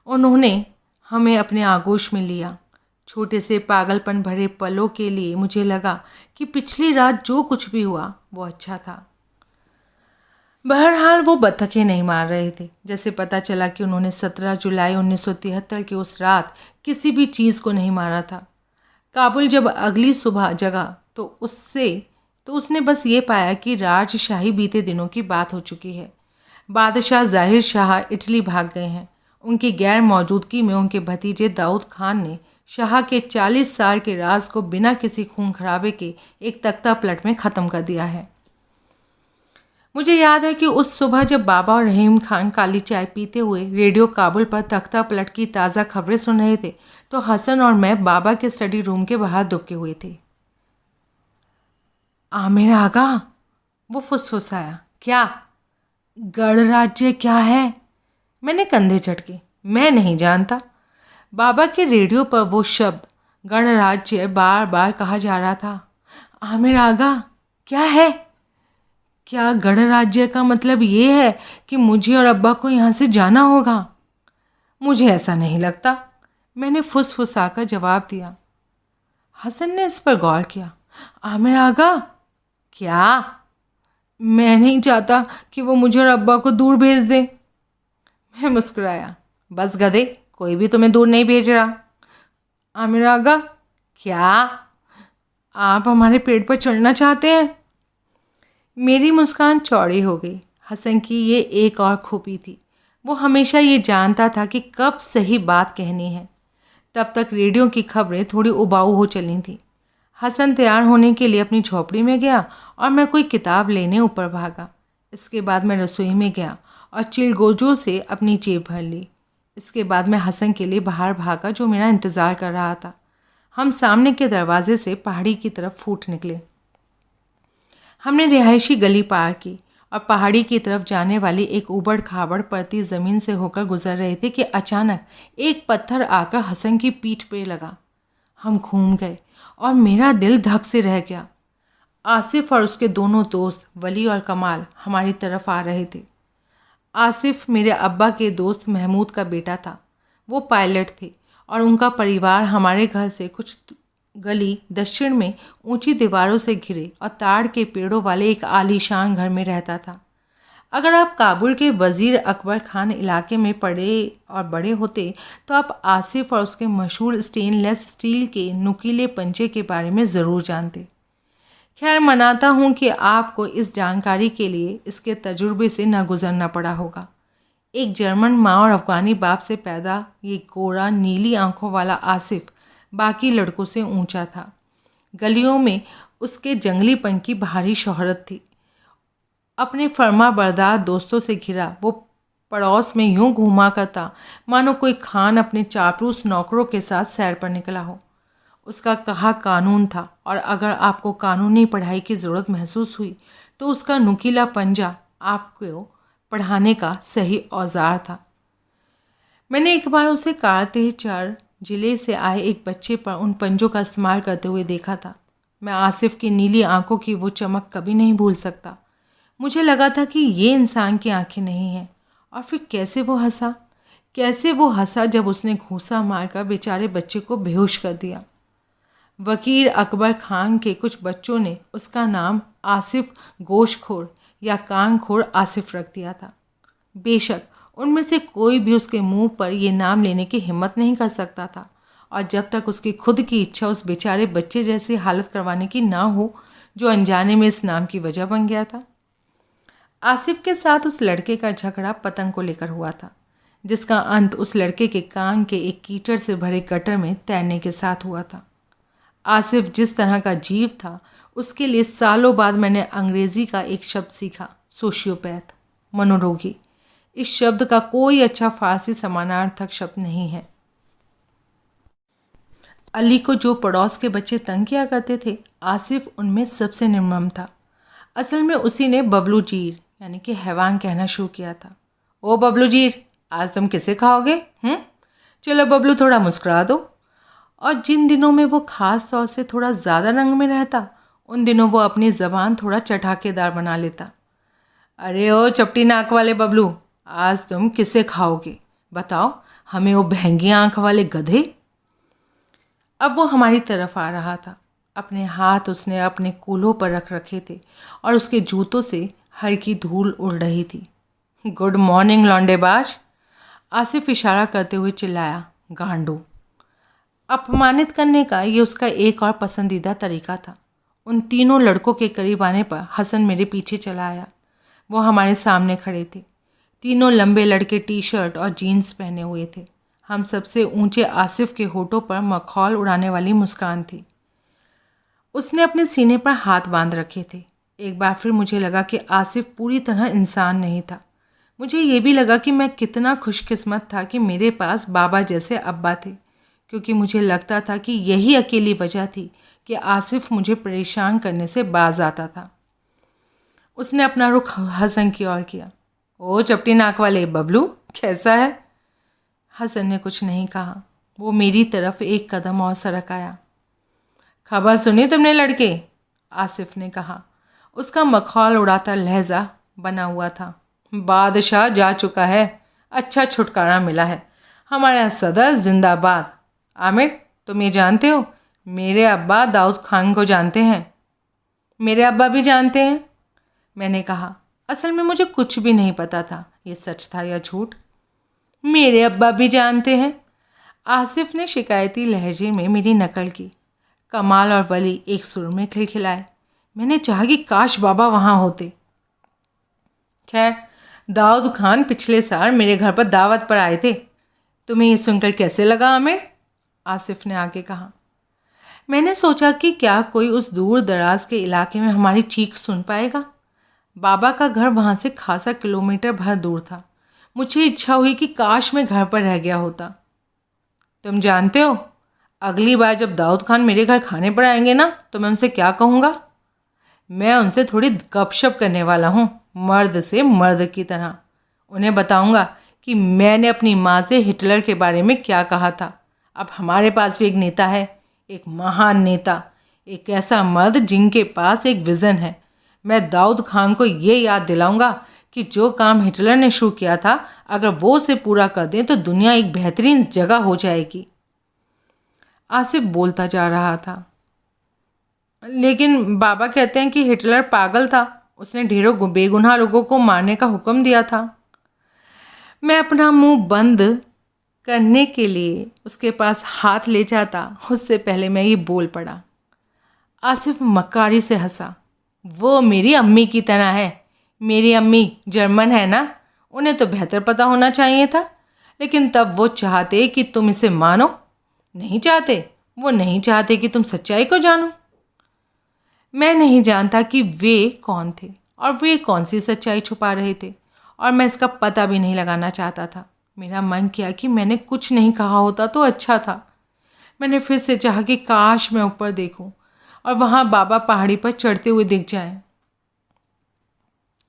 उन्होंने हमें अपने आगोश में लिया। छोटे से पागलपन भरे पलों के लिए मुझे लगा कि पिछली रात जो कुछ भी हुआ वो अच्छा था। बहरहाल वो बतखें नहीं मार रहे थे। जैसे पता चला कि उन्होंने 17 जुलाई 1973 की उस रात किसी भी चीज़ को नहीं मारा था। काबुल जब अगली सुबह जगा तो उसने बस ये पाया कि राजशाही बीते दिनों की बात हो चुकी है। बादशाह ज़ाहिर शाह इटली भाग गए हैं। उनकी गैर मौजूदगी में उनके भतीजे दाऊद खान ने शाह के 40 साल के राज को बिना किसी खून खराबे के एक तख्ता पलट में ख़त्म कर दिया है। मुझे याद है कि उस सुबह जब बाबा और रहीम खान काली चाय पीते हुए रेडियो काबुल पर तख्ता पलट की ताज़ा खबरें सुन रहे थे तो हसन और मैं बाबा के स्टडी रूम के बाहर दुबके हुए थे। आमिर आगा, वो फुसफुसाया। क्या? गणराज्य क्या है? मैंने कंधे झटके। मैं नहीं जानता। बाबा के रेडियो पर वो शब्द गणराज्य बार बार कहा जा रहा था। आमिर आगा, क्या है? क्या गणराज्य का मतलब ये है कि मुझे और अब्बा को यहाँ से जाना होगा? मुझे ऐसा नहीं लगता, मैंने फुसफुसाकर जवाब दिया। हसन ने इस पर गौर किया। आमिर आगा, क्या? मैं नहीं चाहता कि वो मुझे और अब्बा को दूर भेज दे। मैं मुस्कुराया। बस गधे, कोई भी तुम्हें दूर नहीं भेज रहा। आमिर आगा, क्या आप हमारे पेट पर चढ़ना चाहते हैं? मेरी मुस्कान चौड़ी हो गई। हसन की ये एक और खूबी थी, वो हमेशा ये जानता था कि कब सही बात कहनी है। तब तक रेडियो की खबरें थोड़ी उबाऊ हो चली थीं। हसन तैयार होने के लिए अपनी झोपड़ी में गया और मैं कोई किताब लेने ऊपर भागा। इसके बाद मैं रसोई में गया और चिलगोजों से अपनी जेब भर ली। इसके बाद मैं हसन के लिए बाहर भागा जो मेरा इंतज़ार कर रहा था। हम सामने के दरवाजे से पहाड़ी की तरफ फूट निकले। हमने रिहायशी गली पार की और पहाड़ी की तरफ जाने वाली एक उबड़ खाबड़ पड़ती ज़मीन से होकर गुजर रहे थे कि अचानक एक पत्थर आकर हसन की पीठ पे लगा। हम घूम गए और मेरा दिल धक से रह गया। आसिफ और उसके दोनों दोस्त वली और कमाल हमारी तरफ आ रहे थे। आसिफ मेरे अब्बा के दोस्त महमूद का बेटा था। वो पायलट थे और उनका परिवार हमारे घर से कुछ गली दक्षिण में ऊंची दीवारों से घिरे और ताड़ के पेड़ों वाले एक आलीशान घर में रहता था। अगर आप काबुल के वज़ीर अकबर खान इलाके में पड़े और बड़े होते तो आप आसिफ और उसके मशहूर स्टेनलेस स्टील के नुकीले पंजे के बारे में ज़रूर जानते। खैर, मनाता हूँ कि आपको इस जानकारी के लिए इसके तजुर्बे से न गुज़रना पड़ा होगा। एक जर्मन माँ और अफ़गानी बाप से पैदा ये गोरा नीली आंखों वाला आसिफ बाकी लड़कों से ऊंचा था। गलियों में उसके जंगलीपन की भारी शोहरत थी। अपने फर्मा बरदार दोस्तों से घिरा वो पड़ोस में यूं घूमा करता मानो कोई खान अपने चापलूस नौकरों के साथ सैर पर निकला हो। उसका कहा कानून था और अगर आपको कानूनी पढ़ाई की ज़रूरत महसूस हुई तो उसका नुकीला पंजा आपको पढ़ाने का सही औजार था। मैंने एक बार उसे कारतेचर जिले से आए एक बच्चे पर उन पंजों का इस्तेमाल करते हुए देखा था। मैं आसिफ की नीली आंखों की वो चमक कभी नहीं भूल सकता। मुझे लगा था कि ये इंसान की आंखें नहीं हैं। और फिर कैसे वो हंसा जब उसने घूंसा मारकर बेचारे बच्चे को बेहोश कर दिया। वकील अकबर खान के कुछ बच्चों ने उसका नाम आसिफ गोशखोर या कानखोर आसिफ रख दिया था। बेशक उनमें से कोई भी उसके मुंह पर यह नाम लेने की हिम्मत नहीं कर सकता था, और जब तक उसकी खुद की इच्छा उस बेचारे बच्चे जैसी हालत करवाने की ना हो जो अनजाने में इस नाम की वजह बन गया था। आसिफ के साथ उस लड़के का झगड़ा पतंग को लेकर हुआ था, जिसका अंत उस लड़के के कान के एक कीचड़ से भरे गटर में तैरने के साथ हुआ था। आसिफ जिस तरह का जीव था, उसके लिए सालों बाद मैंने अंग्रेज़ी का एक शब्द सीखा, सोशियोपैथ, मनोरोगी। इस शब्द का कोई अच्छा फारसी समानार्थक शब्द नहीं है। अली को जो पड़ोस के बच्चे तंग किया करते थे, आसिफ उनमें सबसे निर्मम था। असल में उसी ने बबलू जीर यानी कि हैवान कहना शुरू किया था। ओ बबलू जीर, आज तुम किसे खाओगे? चलो बबलू, थोड़ा मुस्कुरा दो। और जिन दिनों में वो ख़ास तौर से थोड़ा ज़्यादा रंग में रहता, उन दिनों वो अपनी ज़बान थोड़ा चटाकेदार बना लेता। अरे ओ चपटी नाक वाले बबलू, आज तुम किसे खाओगे? बताओ हमें, वो बहंगी आँख वाले गधे। अब वो हमारी तरफ आ रहा था। अपने हाथ उसने अपने कूल्हों पर रख रखे थे और उसके जूतों से हल्की धूल उड़ रही थी। गुड मॉर्निंग लौंडेबाज, आसिफ इशारा करते हुए चिल्लाया। गांडू। अपमानित करने का ये उसका एक और पसंदीदा तरीका था। उन तीनों लड़कों के करीब आने पर हसन मेरे पीछे चला आया। वो हमारे सामने खड़े थे। तीनों लंबे लड़के टी शर्ट और जीन्स पहने हुए थे। हम सबसे ऊंचे आसिफ के होठों पर मखौल उड़ाने वाली मुस्कान थी। उसने अपने सीने पर हाथ बांध रखे थे। एक बार फिर मुझे लगा कि आसिफ पूरी तरह इंसान नहीं था। मुझे ये भी लगा कि मैं कितना खुशकिस्मत था कि मेरे पास बाबा जैसे अब्बा थे, क्योंकि मुझे लगता था कि यही अकेली वजह थी कि आसिफ मुझे परेशान करने से बाज आता था। उसने अपना रुख हसन की ओर किया। ओ चपटी नाक वाले बबलू, कैसा है? हसन ने कुछ नहीं कहा। वो मेरी तरफ एक कदम और सरक आया। खबर सुनी तुमने लड़के? आसिफ ने कहा। उसका मखौल उड़ाता लहजा बना हुआ था। बादशाह जा चुका है, अच्छा छुटकारा मिला है। हमारा सदर जिंदाबाद। आमिर, तुम ये जानते हो, मेरे अब्बा दाऊद खान को जानते हैं। मेरे अब्बा भी जानते हैं, मैंने कहा। असल में मुझे कुछ भी नहीं पता था ये सच था या झूठ। मेरे अब्बा भी जानते हैं, आसिफ ने शिकायती लहजे में मेरी नकल की। कमाल और वली एक सुर में खिलखिलाए। मैंने चाहा कि काश बाबा वहाँ होते। खैर, दाऊद खान पिछले साल मेरे घर पर दावत पर आए थे। तुम्हें ये सुनकर कैसे लगा आमिर? आसिफ ने आगे कहा। मैंने सोचा कि क्या कोई उस दूर दराज के इलाके में हमारी चीख सुन पाएगा। बाबा का घर वहाँ से खासा किलोमीटर भर दूर था। मुझे इच्छा हुई कि काश मैं घर पर रह गया होता। तुम जानते हो, अगली बार जब दाऊद खान मेरे घर खाने पर आएंगे ना, तो मैं उनसे क्या कहूँगा? मैं उनसे थोड़ी गपशप करने वाला हूँ, मर्द से मर्द की तरह। उन्हें बताऊँगा कि मैंने अपनी माँ से हिटलर के बारे में क्या कहा था। अब हमारे पास भी एक नेता है, एक महान नेता। एक ऐसा मर्द जिनके पास एक विज़न है। मैं दाऊद खान को ये याद दिलाऊंगा कि जो काम हिटलर ने शुरू किया था, अगर वो उसे पूरा कर दें तो दुनिया एक बेहतरीन जगह हो जाएगी। आसिफ बोलता जा रहा था, लेकिन बाबा कहते हैं कि हिटलर पागल था, उसने ढेरों बेगुनाह लोगों को मारने का हुक्म दिया था। मैं अपना मुंह बंद करने के लिए उसके पास हाथ ले जाता, उससे पहले मैं ये बोल पड़ा। आसिफ मक्कारी से हंसा। वो मेरी अम्मी की तरह है। मेरी अम्मी जर्मन है ना, उन्हें तो बेहतर पता होना चाहिए था, लेकिन तब वो चाहते कि तुम इसे मानो नहीं चाहते। वो नहीं चाहते कि तुम सच्चाई को जानो। मैं नहीं जानता कि वे कौन थे और वे कौन सी सच्चाई छुपा रहे थे, और मैं इसका पता भी नहीं लगाना चाहता था। मेरा मन किया कि मैंने कुछ नहीं कहा होता तो अच्छा था। मैंने फिर से चाहा कि काश मैं ऊपर देखूं और वहाँ बाबा पहाड़ी पर चढ़ते हुए दिख जाएं।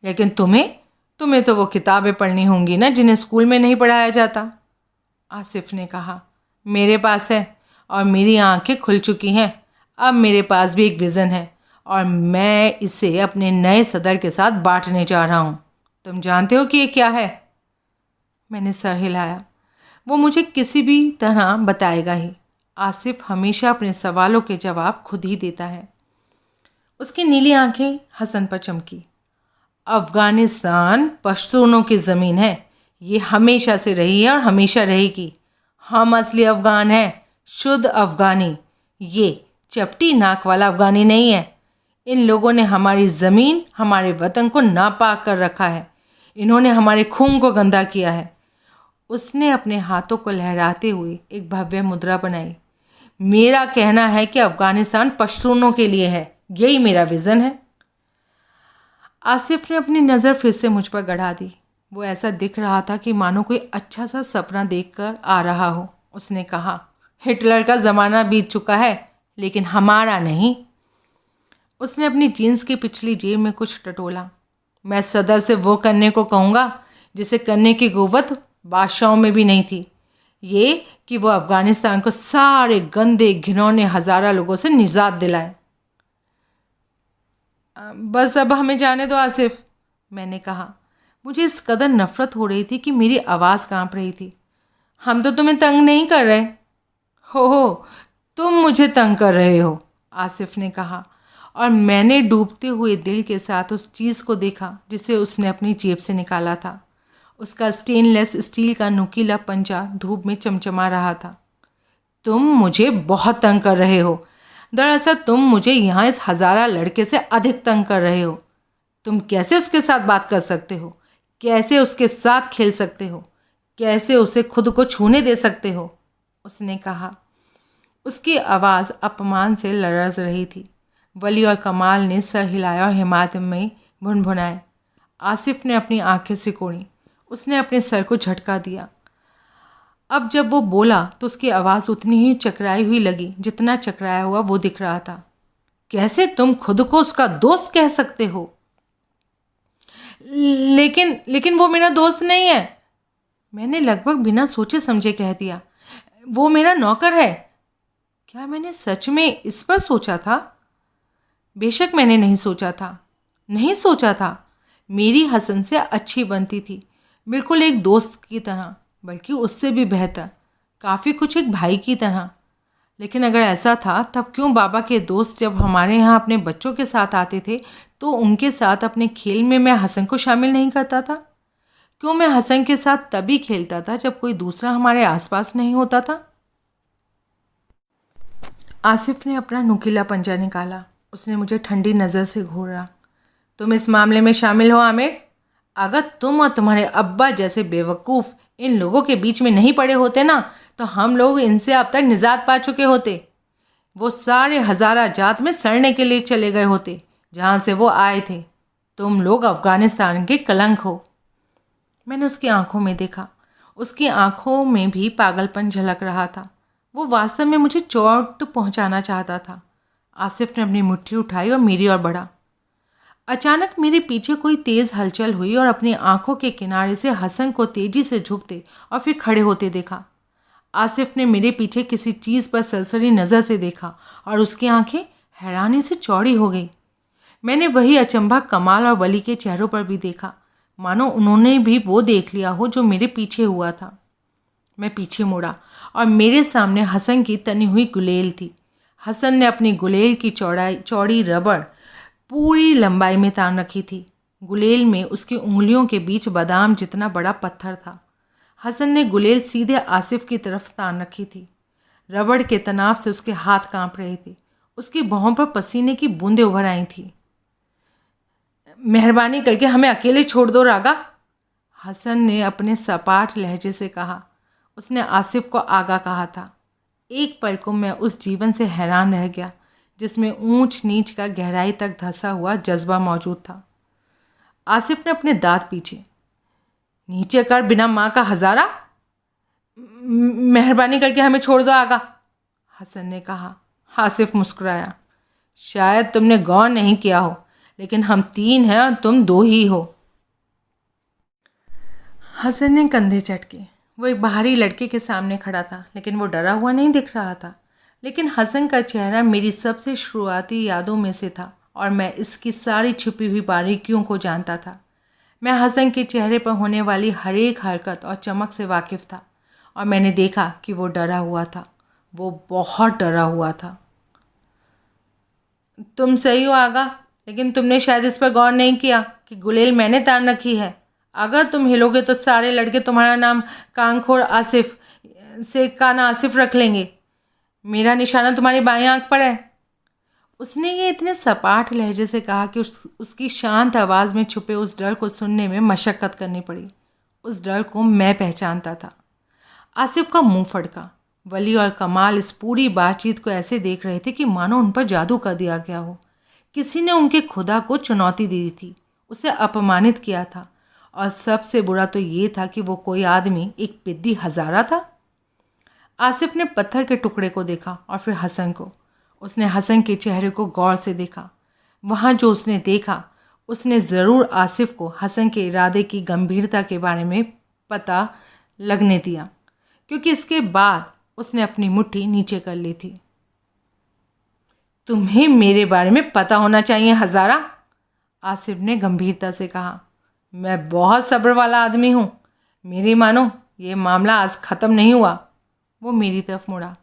लेकिन तुम्हें तो वो किताबें पढ़नी होंगी ना जिन्हें स्कूल में नहीं पढ़ाया जाता, आसिफ ने कहा। मेरे पास है और मेरी आंखें खुल चुकी हैं। अब मेरे पास भी एक विज़न है और मैं इसे अपने नए सदर के साथ बांटने जा रहा हूँ। तुम जानते हो कि ये क्या है? मैंने सर हिलाया। वो मुझे किसी भी तरह बताएगा ही। आसिफ हमेशा अपने सवालों के जवाब खुद ही देता है। उसकी नीली आंखें हसन पर चमकी। अफ़गानिस्तान पश्तूनों की ज़मीन है। ये हमेशा से रही है और हमेशा रहेगी। हम असली अफ़गान हैं, शुद्ध अफ़गानी। ये चपटी नाक वाला अफ़गानी नहीं है। इन लोगों ने हमारी ज़मीन, हमारे वतन को नापाक कर रखा है। इन्होंने हमारे खून को गंदा किया है। उसने अपने हाथों को लहराते हुए एक भव्य मुद्रा बनाई। मेरा कहना है कि अफ़गानिस्तान पश्तूनों के लिए है। यही मेरा विज़न है। आसिफ ने अपनी नज़र फिर से मुझ पर गड़ा दी। वो ऐसा दिख रहा था कि मानो कोई अच्छा सा सपना देखकर आ रहा हो। उसने कहा, हिटलर का ज़माना बीत चुका है, लेकिन हमारा नहीं। उसने अपनी जीन्स की पिछली जेब में कुछ टटोला। मैं सदर से वो करने को कहूँगा जिसे करने की कुव्वत बादशाहों में भी नहीं थी। ये कि वो अफ़गानिस्तान को सारे गंदे घिनौने हज़ारा लोगों से निजात दिलाए। बस अब हमें जाने दो आसिफ, मैंने कहा। मुझे इस कदर नफ़रत हो रही थी कि मेरी आवाज़ कांप रही थी। हम तो तुम्हें तंग नहीं कर रहे। हो, तुम मुझे तंग कर रहे हो, आसिफ ने कहा, और मैंने डूबते हुए दिल के साथ उस चीज़ को देखा जिसे उसने अपनी जेब से निकाला था। उसका स्टेनलेस स्टील का नुकीला पंजा धूप में चमचमा रहा था। तुम मुझे बहुत तंग कर रहे हो। दरअसल तुम मुझे यहाँ इस हज़ारा लड़के से अधिक तंग कर रहे हो। तुम कैसे उसके साथ बात कर सकते हो? कैसे उसके साथ खेल सकते हो? कैसे उसे खुद को छूने दे सकते हो? उसने कहा। उसकी आवाज़ अपमान से लरज़ रही थी। वली और कमाल ने सर हिलाया और हिमायत में भुनभुनाए। आसिफ ने अपनी आंखें सिकोड़ी। उसने अपने सर को झटका दिया। अब जब वो बोला तो उसकी आवाज़ उतनी ही चकराई हुई लगी जितना चकराया हुआ वो दिख रहा था। कैसे तुम खुद को उसका दोस्त कह सकते हो? लेकिन वो मेरा दोस्त नहीं है, मैंने लगभग बिना सोचे समझे कह दिया। वो मेरा नौकर है। क्या मैंने सच में इस पर सोचा था? बेशक मैंने नहीं सोचा था। मेरी हसन से अच्छी बनती थी, बिल्कुल एक दोस्त की तरह, बल्कि उससे भी बेहतर, काफ़ी कुछ एक भाई की तरह। लेकिन अगर ऐसा था तब क्यों बाबा के दोस्त जब हमारे यहाँ अपने बच्चों के साथ आते थे तो उनके साथ अपने खेल में मैं हसन को शामिल नहीं करता था? क्यों मैं हसन के साथ तभी खेलता था जब कोई दूसरा हमारे आसपास नहीं होता था? आसिफ ने अपना नुकीला पंजा निकाला। उसने मुझे ठंडी नज़र से घूरा। तुम इस मामले में शामिल हो आमिर? अगर तुम और तुम्हारे अब्बा जैसे बेवकूफ़ इन लोगों के बीच में नहीं पड़े होते ना तो हम लोग इनसे अब तक निजात पा चुके होते। वो सारे हज़ारा जात में सड़ने के लिए चले गए होते जहाँ से वो आए थे। तुम लोग अफ़गानिस्तान के कलंक हो। मैंने उसकी आंखों में देखा। उसकी आंखों में भी पागलपन झलक रहा था। वो वास्तव में मुझे चोट पहुंचाना चाहता था। आसिफ ने अपनी मुट्ठी उठाई और मेरी ओर बढ़ा। अचानक मेरे पीछे कोई तेज़ हलचल हुई और अपनी आंखों के किनारे से हसन को तेज़ी से झुकते और फिर खड़े होते देखा। आसिफ ने मेरे पीछे किसी चीज़ पर सरसरी नज़र से देखा और उसकी आंखें हैरानी से चौड़ी हो गई। मैंने वही अचंभा कमाल और वली के चेहरों पर भी देखा, मानो उन्होंने भी वो देख लिया हो जो मेरे पीछे हुआ था। मैं पीछे मुड़ा और मेरे सामने हसन की तनी हुई गुलेल थी। हसन ने अपनी गुलेल की चौड़ी रबड़ पूरी लंबाई में तान रखी थी। गुलेल में उसकी उंगलियों के बीच बादाम जितना बड़ा पत्थर था। हसन ने गुलेल सीधे आसिफ की तरफ तान रखी थी। रबड़ के तनाव से उसके हाथ कांप रहे थे। उसकी भौं पर पसीने की बूंदें उभर आई थीं। मेहरबानी करके हमें अकेले छोड़ दो रागा, हसन ने अपने सपाट लहजे से कहा। उसने आसिफ को आगा कहा था। एक पल को मैं उस जीवन से हैरान रह गया जिसमें ऊंच नीच का गहराई तक धंसा हुआ जज्बा मौजूद था। आसिफ ने अपने दांत पीछे, नीचे कर बिना माँ का हजारा, मेहरबानी करके हमें छोड़ दो आगा, हसन ने कहा। आसिफ मुस्कुराया। शायद तुमने गौर नहीं किया हो, लेकिन हम 3 हैं और तुम 2 ही हो। हसन ने कंधे चटके। वो एक बाहरी लड़के के सामने खड़ा था, लेकिन वो डरा हुआ नहीं दिख रहा था। लेकिन हसन का चेहरा मेरी सबसे शुरुआती यादों में से था और मैं इसकी सारी छुपी हुई बारीकियों को जानता था। मैं हसन के चेहरे पर होने वाली हर एक हरकत और चमक से वाकिफ़ था और मैंने देखा कि वो डरा हुआ था। वो बहुत डरा हुआ था। तुम सही हो आगा, लेकिन तुमने शायद इस पर गौर नहीं किया कि गुलेल मैंने तान रखी है। अगर तुम हिलोगे तो सारे लड़के तुम्हारा नाम कांखोर आसिफ से काना आसिफ रख लेंगे। मेरा निशाना तुम्हारी बाईं आंख पर है। उसने ये इतने सपाट लहजे से कहा कि उसकी शांत आवाज़ में छुपे उस डर को सुनने में मशक्क़त करनी पड़ी। उस डर को मैं पहचानता था। आसिफ का मुंह फड़का। वली और कमाल इस पूरी बातचीत को ऐसे देख रहे थे कि मानो उन पर जादू कर दिया गया हो। किसी ने उनके खुदा को चुनौती दी थी, उसे अपमानित किया था, और सबसे बुरा तो ये था कि वो कोई आदमी एक पिद्दी हजारा था। आसिफ ने पत्थर के टुकड़े को देखा और फिर हसन को। उसने हसन के चेहरे को गौर से देखा। वहाँ जो उसने देखा, उसने ज़रूर आसिफ को हसन के इरादे की गंभीरता के बारे में पता लगने दिया, क्योंकि इसके बाद उसने अपनी मुट्ठी नीचे कर ली थी। तुम्हें मेरे बारे में पता होना चाहिए हजारा, आसिफ ने गंभीरता से कहा। मैं बहुत सब्र वाला आदमी हूँ। मेरी मानो ये मामला आज ख़त्म नहीं हुआ। वो मेरी तरफ मुड़ा।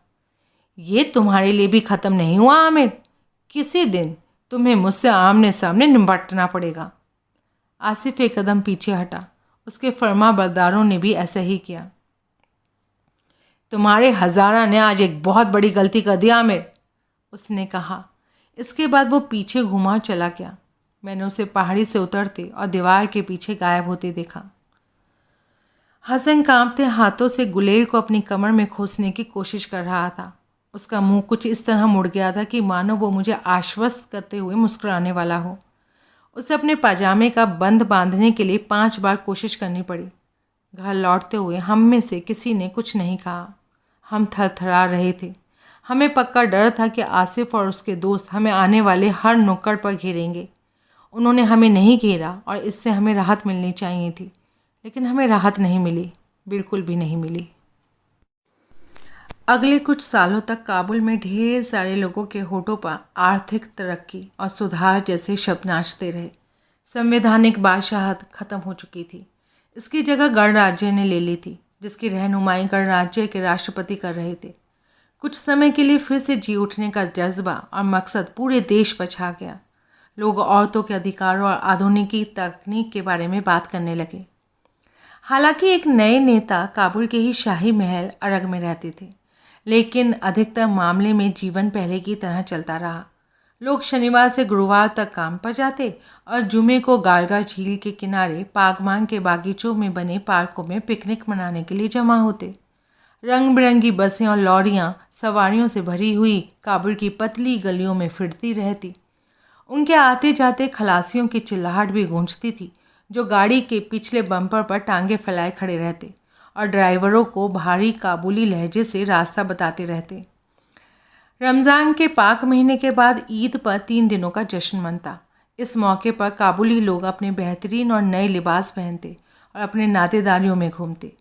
ये तुम्हारे लिए भी ख़त्म नहीं हुआ आमिर। किसी दिन तुम्हें मुझसे आमने सामने निपटना पड़ेगा। आसिफ एक कदम पीछे हटा। उसके फर्मा बरदारों ने भी ऐसा ही किया। तुम्हारे हजारा ने आज एक बहुत बड़ी गलती कर दी आमिर, उसने कहा। इसके बाद वो पीछे घुमा चला गया। मैंने उसे पहाड़ी से उतरते और दीवार के पीछे गायब होते देखा। हसन कांपते हाथों से गुलेल को अपनी कमर में खोसने की कोशिश कर रहा था। उसका मुंह कुछ इस तरह मुड़ गया था कि मानो वो मुझे आश्वस्त करते हुए मुस्कुराने वाला हो। उसे अपने पाजामे का बंद बांधने के लिए 5 बार कोशिश करनी पड़ी। घर लौटते हुए हम में से किसी ने कुछ नहीं कहा। हम थरथरा रहे थे। हमें पक्का डर था कि आसिफ और उसके दोस्त हमें आने वाले हर नुक्कड़ पर घेरेंगे। उन्होंने हमें नहीं घेरा और इससे हमें राहत मिलनी चाहिए थी, लेकिन हमें राहत नहीं मिली, बिल्कुल भी नहीं मिली। अगले कुछ सालों तक काबुल में ढेर सारे लोगों के होठों पर आर्थिक तरक्की और सुधार जैसे शब्द नाचते रहे। संवैधानिक बादशाहत खत्म हो चुकी थी। इसकी जगह गणराज्य ने ले ली थी, जिसकी रहनुमाई गणराज्य के राष्ट्रपति कर रहे थे। कुछ समय के लिए फिर से जी उठने का जज्बा और मकसद पूरे देश पर छा गया। लोग औरतों के अधिकारों और आधुनिकी तकनीक के बारे में बात करने लगे। हालांकि एक नए नेता काबुल के ही शाही महल अरग में रहते थे, लेकिन अधिकतर मामले में जीवन पहले की तरह चलता रहा। लोग शनिवार से गुरुवार तक काम पर जाते और जुमे को गालगा झील के किनारे पागमांग के बागीचों में बने पार्कों में पिकनिक मनाने के लिए जमा होते। रंग बिरंगी बसें और लॉरियां सवारियों से भरी हुई काबुल की पतली गलियों में फिरती रहती। उनके आते जाते खलासियों की चिल्लाहट भी गूंजती थी, जो गाड़ी के पिछले बम्पर पर टांगे फैलाए खड़े रहते और ड्राइवरों को भारी काबुली लहजे से रास्ता बताते रहते। रमज़ान के पाक महीने के बाद ईद पर 3 दिनों का जश्न मनता। इस मौके पर काबुली लोग अपने बेहतरीन और नए लिबास पहनते और अपने नातेदारियों में घूमते।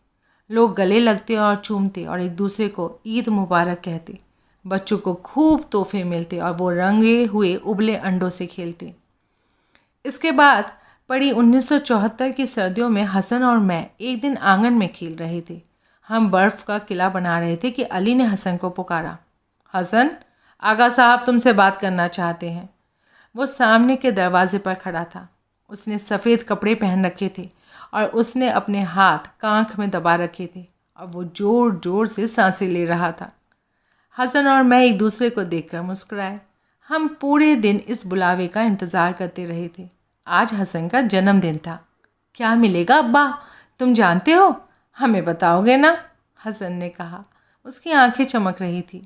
लोग गले लगते और चूमते और एक दूसरे को ईद मुबारक कहते। बच्चों को खूब तोहफे मिलते और वो रंगे हुए उबले अंडों से खेलते। इसके बाद पड़ी 1974 की सर्दियों में हसन और मैं एक दिन आंगन में खेल रहे थे। हम बर्फ़ का किला बना रहे थे कि अली ने हसन को पुकारा। हसन, आगा साहब तुमसे बात करना चाहते हैं। वो सामने के दरवाजे पर खड़ा था। उसने सफ़ेद कपड़े पहन रखे थे और उसने अपने हाथ कांख में दबा रखे थे और वो ज़ोर ज़ोर से सांसें ले रहा था। हसन और मैं एक दूसरे को देखकर मुस्कुराए। हम पूरे दिन इस बुलावे का इंतज़ार करते रहे थे। आज हसन का जन्मदिन था। क्या मिलेगा अब्बा, तुम जानते हो? हमें बताओगे ना? हसन ने कहा। उसकी आंखें चमक रही थी।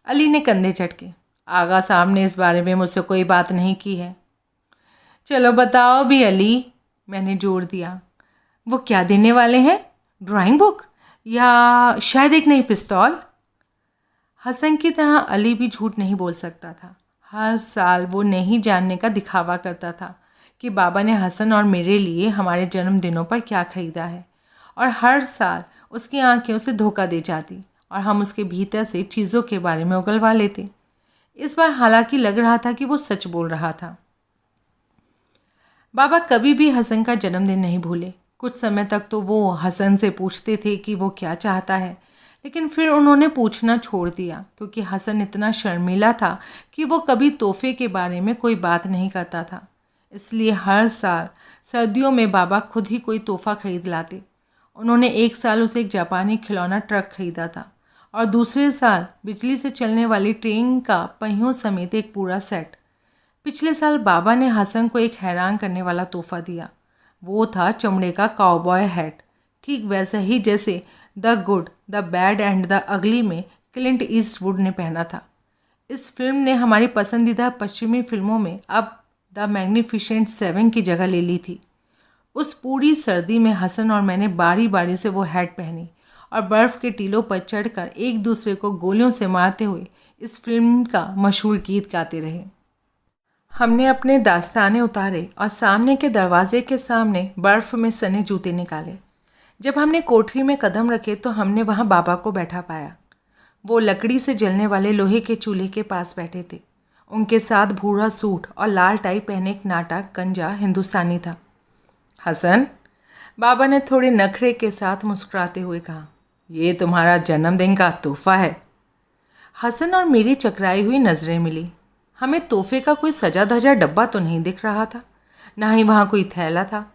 अली ने कंधे झटके। आगा साहब ने इस बारे में मुझसे कोई बात नहीं की है। चलो बताओ भी अली, मैंने जोर दिया। वो क्या देने वाले हैं? ड्राइंग बुक या शायद एक नई पिस्तौल? हसन की तरह अली भी झूठ नहीं बोल सकता था। हर साल वो नहीं जानने का दिखावा करता था कि बाबा ने हसन और मेरे लिए हमारे जन्मदिनों पर क्या ख़रीदा है, और हर साल उसकी आंखें उसे धोखा दे जाती और हम उसके भीतर से चीज़ों के बारे में उगलवा लेते। इस बार हालांकि लग रहा था कि वो सच बोल रहा था। बाबा कभी भी हसन का जन्मदिन नहीं भूले। कुछ समय तक तो वो हसन से पूछते थे कि वो क्या चाहता है, लेकिन फिर उन्होंने पूछना छोड़ दिया क्योंकि हसन इतना शर्मीला था कि वो कभी तोहफे के बारे में कोई बात नहीं करता था। इसलिए हर साल सर्दियों में बाबा खुद ही कोई तोहफा खरीद लाते। उन्होंने एक साल उसे एक जापानी खिलौना ट्रक खरीदा था और दूसरे साल बिजली से चलने वाली ट्रेन का पहियों समेत एक पूरा सेट। पिछले साल बाबा ने हसन को एक हैरान करने वाला तोहफा दिया। वो था चमड़े का काउबॉय हैट, ठीक वैसा ही जैसे the good, the bad and the ugly में क्लिंट ईस्टवुड ने पहना था। इस फिल्म ने हमारी पसंदीदा पश्चिमी फिल्मों में अब द मैग्निफिसेंट सेवन की जगह ले ली थी। उस पूरी सर्दी में हसन और मैंने बारी बारी से वो हैट पहनी और बर्फ़ के टीलों पर चढ़कर एक दूसरे को गोलियों से मारते हुए इस फिल्म का मशहूर गीत गाते रहे। हमने अपने दास्ताने उतारे और सामने के दरवाजे के सामने बर्फ़ में सने जूते निकाले। जब हमने कोठरी में कदम रखे तो हमने वहाँ बाबा को बैठा पाया। वो लकड़ी से जलने वाले लोहे के चूल्हे के पास बैठे थे। उनके साथ भूरा सूट और लाल टाई पहने एक नाटा गंजा हिंदुस्तानी था। हसन, बाबा ने थोड़े नखरे के साथ मुस्कुराते हुए कहा, ये तुम्हारा जन्मदिन का तोहफा है। हसन और मेरी चकराई हुई नज़रें मिली। हमें तोहफे का कोई सजा धजा डब्बा तो नहीं दिख रहा था, ना ही वहाँ कोई थैला था।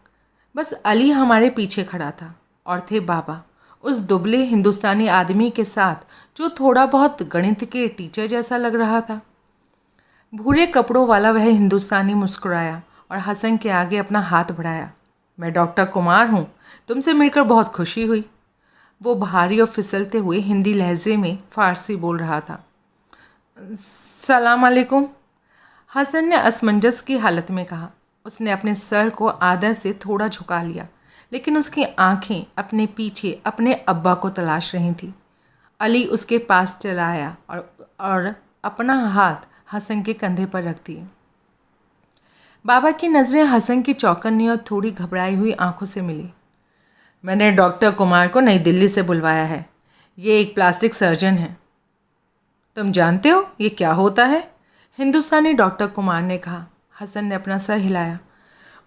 बस अली हमारे पीछे खड़ा था और थे बाबा, उस दुबले हिंदुस्तानी आदमी के साथ जो थोड़ा बहुत गणित के टीचर जैसा लग रहा था। भूरे कपड़ों वाला वह हिंदुस्तानी मुस्कुराया और हसन के आगे अपना हाथ बढ़ाया। मैं डॉक्टर कुमार हूँ, तुमसे मिलकर बहुत खुशी हुई। वो भारी और फिसलते हुए हिंदी लहजे में फ़ारसी बोल रहा था। सलाम अलैकुम, हसन ने असमंजस की हालत में कहा। उसने अपने सर को आदर से थोड़ा झुका लिया, लेकिन उसकी आंखें अपने पीछे अपने अब्बा को तलाश रही थीं। अली उसके पास चला आया और अपना हाथ हसन के कंधे पर रख दिए। बाबा की नज़रें हसन की चौकन्नी और थोड़ी घबराई हुई आंखों से मिली। मैंने डॉक्टर कुमार को नई दिल्ली से बुलवाया है। ये एक प्लास्टिक सर्जन है। तुम जानते हो ये क्या होता है? हिंदुस्तानी डॉक्टर कुमार ने कहा। हसन ने अपना सर हिलाया।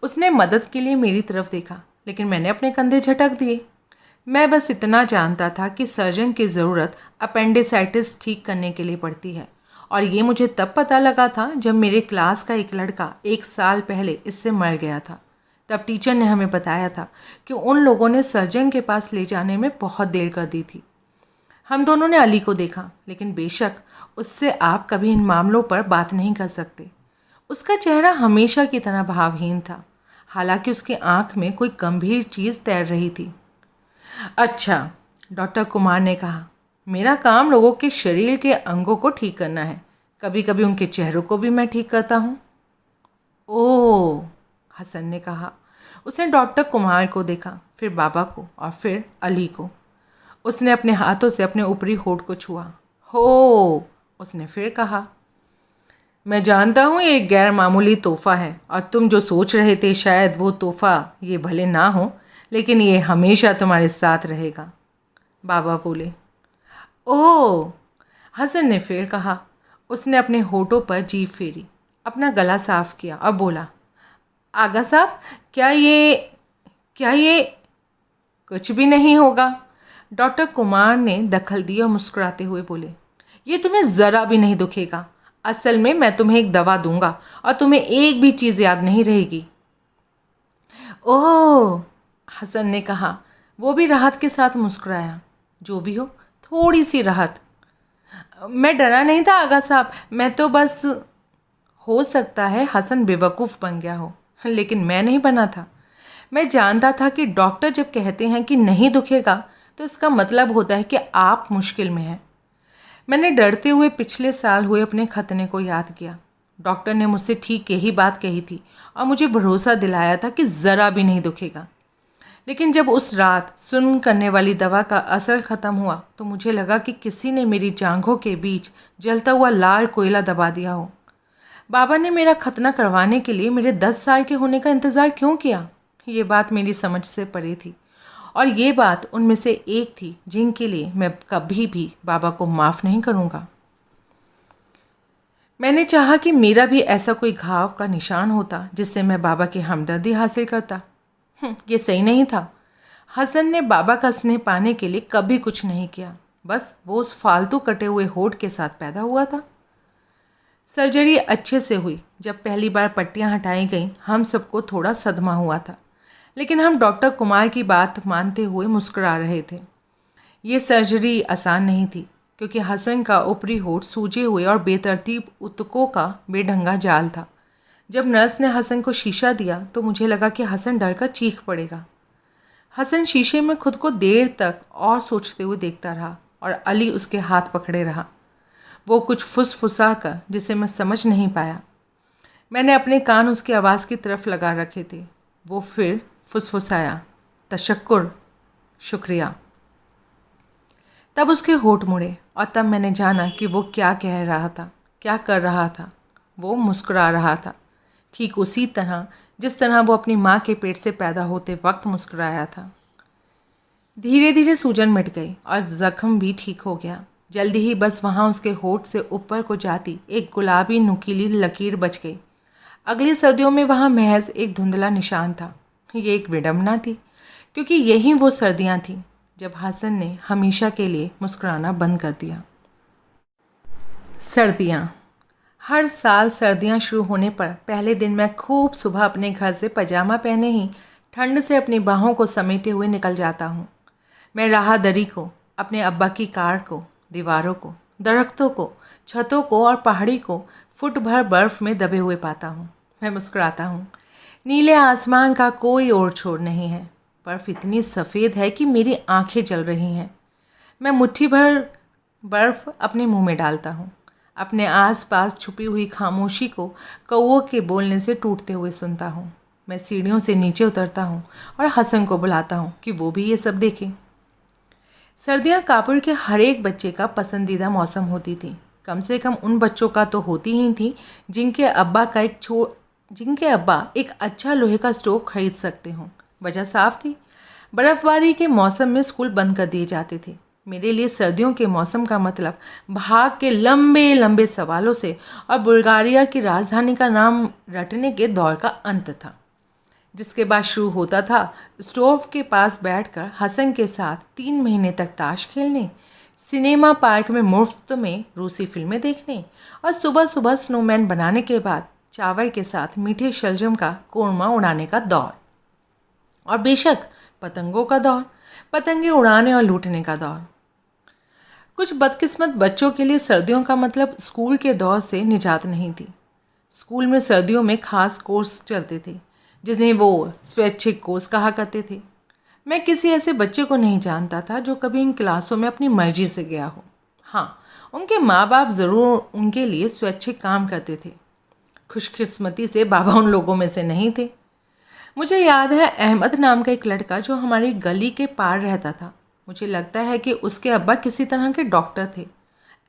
उसने मदद के लिए मेरी तरफ देखा, लेकिन मैंने अपने कंधे झटक दिए। मैं बस इतना जानता था कि सर्जन की ज़रूरत अपेंडिसाइटिस ठीक करने के लिए पड़ती है, और ये मुझे तब पता लगा था जब मेरे क्लास का एक लड़का 1 साल पहले इससे मर गया था। तब टीचर ने हमें बताया था कि उन लोगों ने सर्जन के पास ले जाने में बहुत देर कर दी थी। हम दोनों ने अली को देखा, लेकिन बेशक उससे आप कभी इन मामलों पर बात नहीं कर सकते। उसका चेहरा हमेशा की तरह भावहीन था, हालांकि उसकी आंख में कोई गंभीर चीज़ तैर रही थी। अच्छा, डॉक्टर कुमार ने कहा, मेरा काम लोगों के शरीर के अंगों को ठीक करना है। कभी कभी उनके चेहरों को भी मैं ठीक करता हूँ। ओह, हसन ने कहा। उसने डॉक्टर कुमार को देखा, फिर बाबा को और फिर अली को। उसने अपने हाथों से अपने ऊपरी होठ को छुआ। हो, उसने फिर कहा, मैं जानता हूँ ये एक गैर मामूली तोहफ़ा है, और तुम जो सोच रहे थे शायद वो तोहफ़ा ये भले ना हो, लेकिन ये हमेशा तुम्हारे साथ रहेगा। बाबा बोले। ओह, हसन ने फिर कहा। उसने अपने होठों पर जीभ फेरी, अपना गला साफ किया और बोला, आगा साहब, क्या ये कुछ भी नहीं होगा। डॉक्टर कुमार ने दखल दी और मुस्कुराते हुए बोले, ये तुम्हें ज़रा भी नहीं दुखेगा। असल में मैं तुम्हें एक दवा दूंगा और तुम्हें एक भी चीज़ याद नहीं रहेगी। ओह, हसन ने कहा। वो भी राहत के साथ मुस्कुराया। जो भी हो, थोड़ी सी राहत। मैं डरा नहीं था आगा साहब, मैं तो बस। हो सकता है हसन बेवकूफ़ बन गया हो, लेकिन मैं नहीं बना था। मैं जानता था कि डॉक्टर जब कहते हैं कि नहीं दुखेगा तो इसका मतलब होता है कि आप मुश्किल में हैं। मैंने डरते हुए पिछले साल हुए अपने खतने को याद किया। डॉक्टर ने मुझसे ठीक यही बात कही थी और मुझे भरोसा दिलाया था कि ज़रा भी नहीं दुखेगा। लेकिन जब उस रात सुन्न करने वाली दवा का असर ख़त्म हुआ तो मुझे लगा कि किसी ने मेरी जांघों के बीच जलता हुआ लाल कोयला दबा दिया हो। बाबा ने मेरा खतना करवाने के लिए मेरे 10 साल के होने का इंतज़ार क्यों किया? ये बात मेरी समझ से परे थी, और ये बात उनमें से एक थी जिनके लिए मैं कभी भी बाबा को माफ़ नहीं करूँगा। मैंने चाहा कि मेरा भी ऐसा कोई घाव का निशान होता जिससे मैं बाबा की हमदर्दी हासिल करता। ये सही नहीं था। हसन ने बाबा का स्नेह पाने के लिए कभी कुछ नहीं किया। बस वो उस फालतू कटे हुए होठ के साथ पैदा हुआ था। सर्जरी अच्छे से हुई। जब पहली बार पट्टियां हटाई गईं, हम सबको थोड़ा सदमा हुआ था, लेकिन हम डॉक्टर कुमार की बात मानते हुए मुस्कुरा रहे थे। ये सर्जरी आसान नहीं थी क्योंकि हसन का ऊपरी होठ सूजे हुए और बेतरतीब ऊतकों का बेढंगा जाल था। जब नर्स ने हसन को शीशा दिया तो मुझे लगा कि हसन डरकर चीख पड़ेगा। हसन शीशे में खुद को देर तक और सोचते हुए देखता रहा और अली उसके हाथ पकड़े रहा। वो कुछ फुसफुसा कर जिसे मैं समझ नहीं पाया। मैंने अपने कान उसकी आवाज़ की तरफ लगा रखे थे। वो फिर फुसफुसाया, तशक्कुर, शुक्रिया। तब उसके होठ मुड़े और तब मैंने जाना कि वो क्या कह रहा था, क्या कर रहा था। वो मुस्कुरा रहा था, ठीक उसी तरह जिस तरह वो अपनी माँ के पेट से पैदा होते वक्त मुस्कुराया था। धीरे धीरे सूजन मिट गई और ज़ख्म भी ठीक हो गया। जल्दी ही बस वहाँ उसके होठ से ऊपर को जाती एक गुलाबी नुकीली लकीर बच गई। अगली सर्दियों में वहाँ महज एक धुंधला निशान था। ये एक विडंबना थी क्योंकि यही वो सर्दियाँ थीं जब हसन ने हमेशा के लिए मुस्कुराना बंद कर दिया। सर्दियाँ। हर साल सर्दियाँ शुरू होने पर पहले दिन मैं खूब सुबह अपने घर से पजामा पहने ही ठंड से अपनी बाहों को समेटे हुए निकल जाता हूँ। मैं राहदरी को, अपने अब्बा की कार को, दीवारों को, दरख्तों को, छतों को और पहाड़ी को फुट भर बर्फ़ में दबे हुए पाता हूँ। मैं मुस्कुराता हूँ। नीले आसमान का कोई ओर छोर नहीं है। बर्फ़ इतनी सफ़ेद है कि मेरी आंखें जल रही हैं। मैं मुट्ठी भर बर्फ़ अपने मुंह में डालता हूँ। अपने आसपास छुपी हुई खामोशी को कौओं के बोलने से टूटते हुए सुनता हूँ। मैं सीढ़ियों से नीचे उतरता हूँ और हसन को बुलाता हूँ कि वो भी ये सब देखें। सर्दियाँ काबुल के हर एक बच्चे का पसंदीदा मौसम होती थी। कम से कम उन बच्चों का तो होती ही थी जिनके अब्बा एक अच्छा लोहे का स्टोव खरीद सकते हों। वजह साफ थी, बर्फ़बारी के मौसम में स्कूल बंद कर दिए जाते थे। मेरे लिए सर्दियों के मौसम का मतलब भाग के लंबे लंबे सवालों से और बुल्गारिया की राजधानी का नाम रटने के दौर का अंत था, जिसके बाद शुरू होता था स्टोव के पास बैठकर हसन के साथ 3 महीने तक ताश खेलने, सिनेमा पार्क में मुफ्त में रूसी फिल्में देखने और सुबह सुबह स्नोमैन बनाने के बाद चावल के साथ मीठे शलजम का कोरमा उड़ाने का दौर। और बेशक पतंगों का दौर, पतंगे उड़ाने और लूटने का दौर। कुछ बदकिस्मत बच्चों के लिए सर्दियों का मतलब स्कूल के दौर से निजात नहीं थी। स्कूल में सर्दियों में खास कोर्स चलते थे जिन्हें वो स्वैच्छिक कोर्स कहा करते थे। मैं किसी ऐसे बच्चे को नहीं जानता था जो कभी इन क्लासों में अपनी मर्जी से गया हो। हाँ, उनके माँ बाप ज़रूर उनके लिए स्वैच्छिक काम करते थे। खुशकिस्मती से बाबा उन लोगों में से नहीं थे। मुझे याद है अहमद नाम का एक लड़का जो हमारी गली के पार रहता था। मुझे लगता है कि उसके अब्बा किसी तरह के डॉक्टर थे।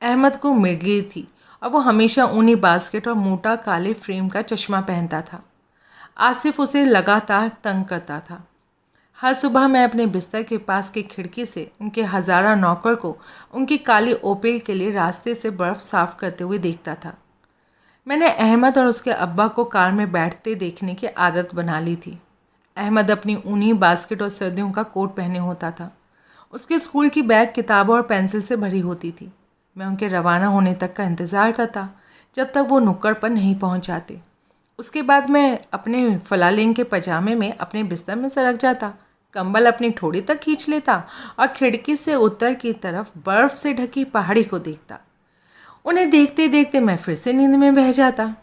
अहमद को मिर्गी थी और वो हमेशा ऊनी बास्केट और मोटा काले फ्रेम का चश्मा पहनता था। आसिफ उसे लगातार तंग करता था। हर सुबह मैं अपने बिस्तर के पास की खिड़की से उनके हज़ारा नौकर को उनकी काली ओपेल के लिए रास्ते से बर्फ़ साफ़ करते हुए देखता था। मैंने अहमद और उसके अब्बा को कार में बैठते देखने की आदत बना ली थी। अहमद अपनी ऊनी बास्केट और सर्दियों का कोट पहने होता था। उसके स्कूल की बैग किताबों और पेंसिल से भरी होती थी। मैं उनके रवाना होने तक का इंतज़ार करता, जब तक वो नुक्कड़ पर नहीं पहुंच जाते। उसके बाद मैं अपने फलालेंग के पजामे में अपने बिस्तर में सरक जाता, कंबल अपनी ठोड़ी तक खींच लेता और खिड़की से उत्तर की तरफ बर्फ़ से ढकी पहाड़ी को देखता। उन्हें देखते देखते मैं फिर से नींद में बह जाता।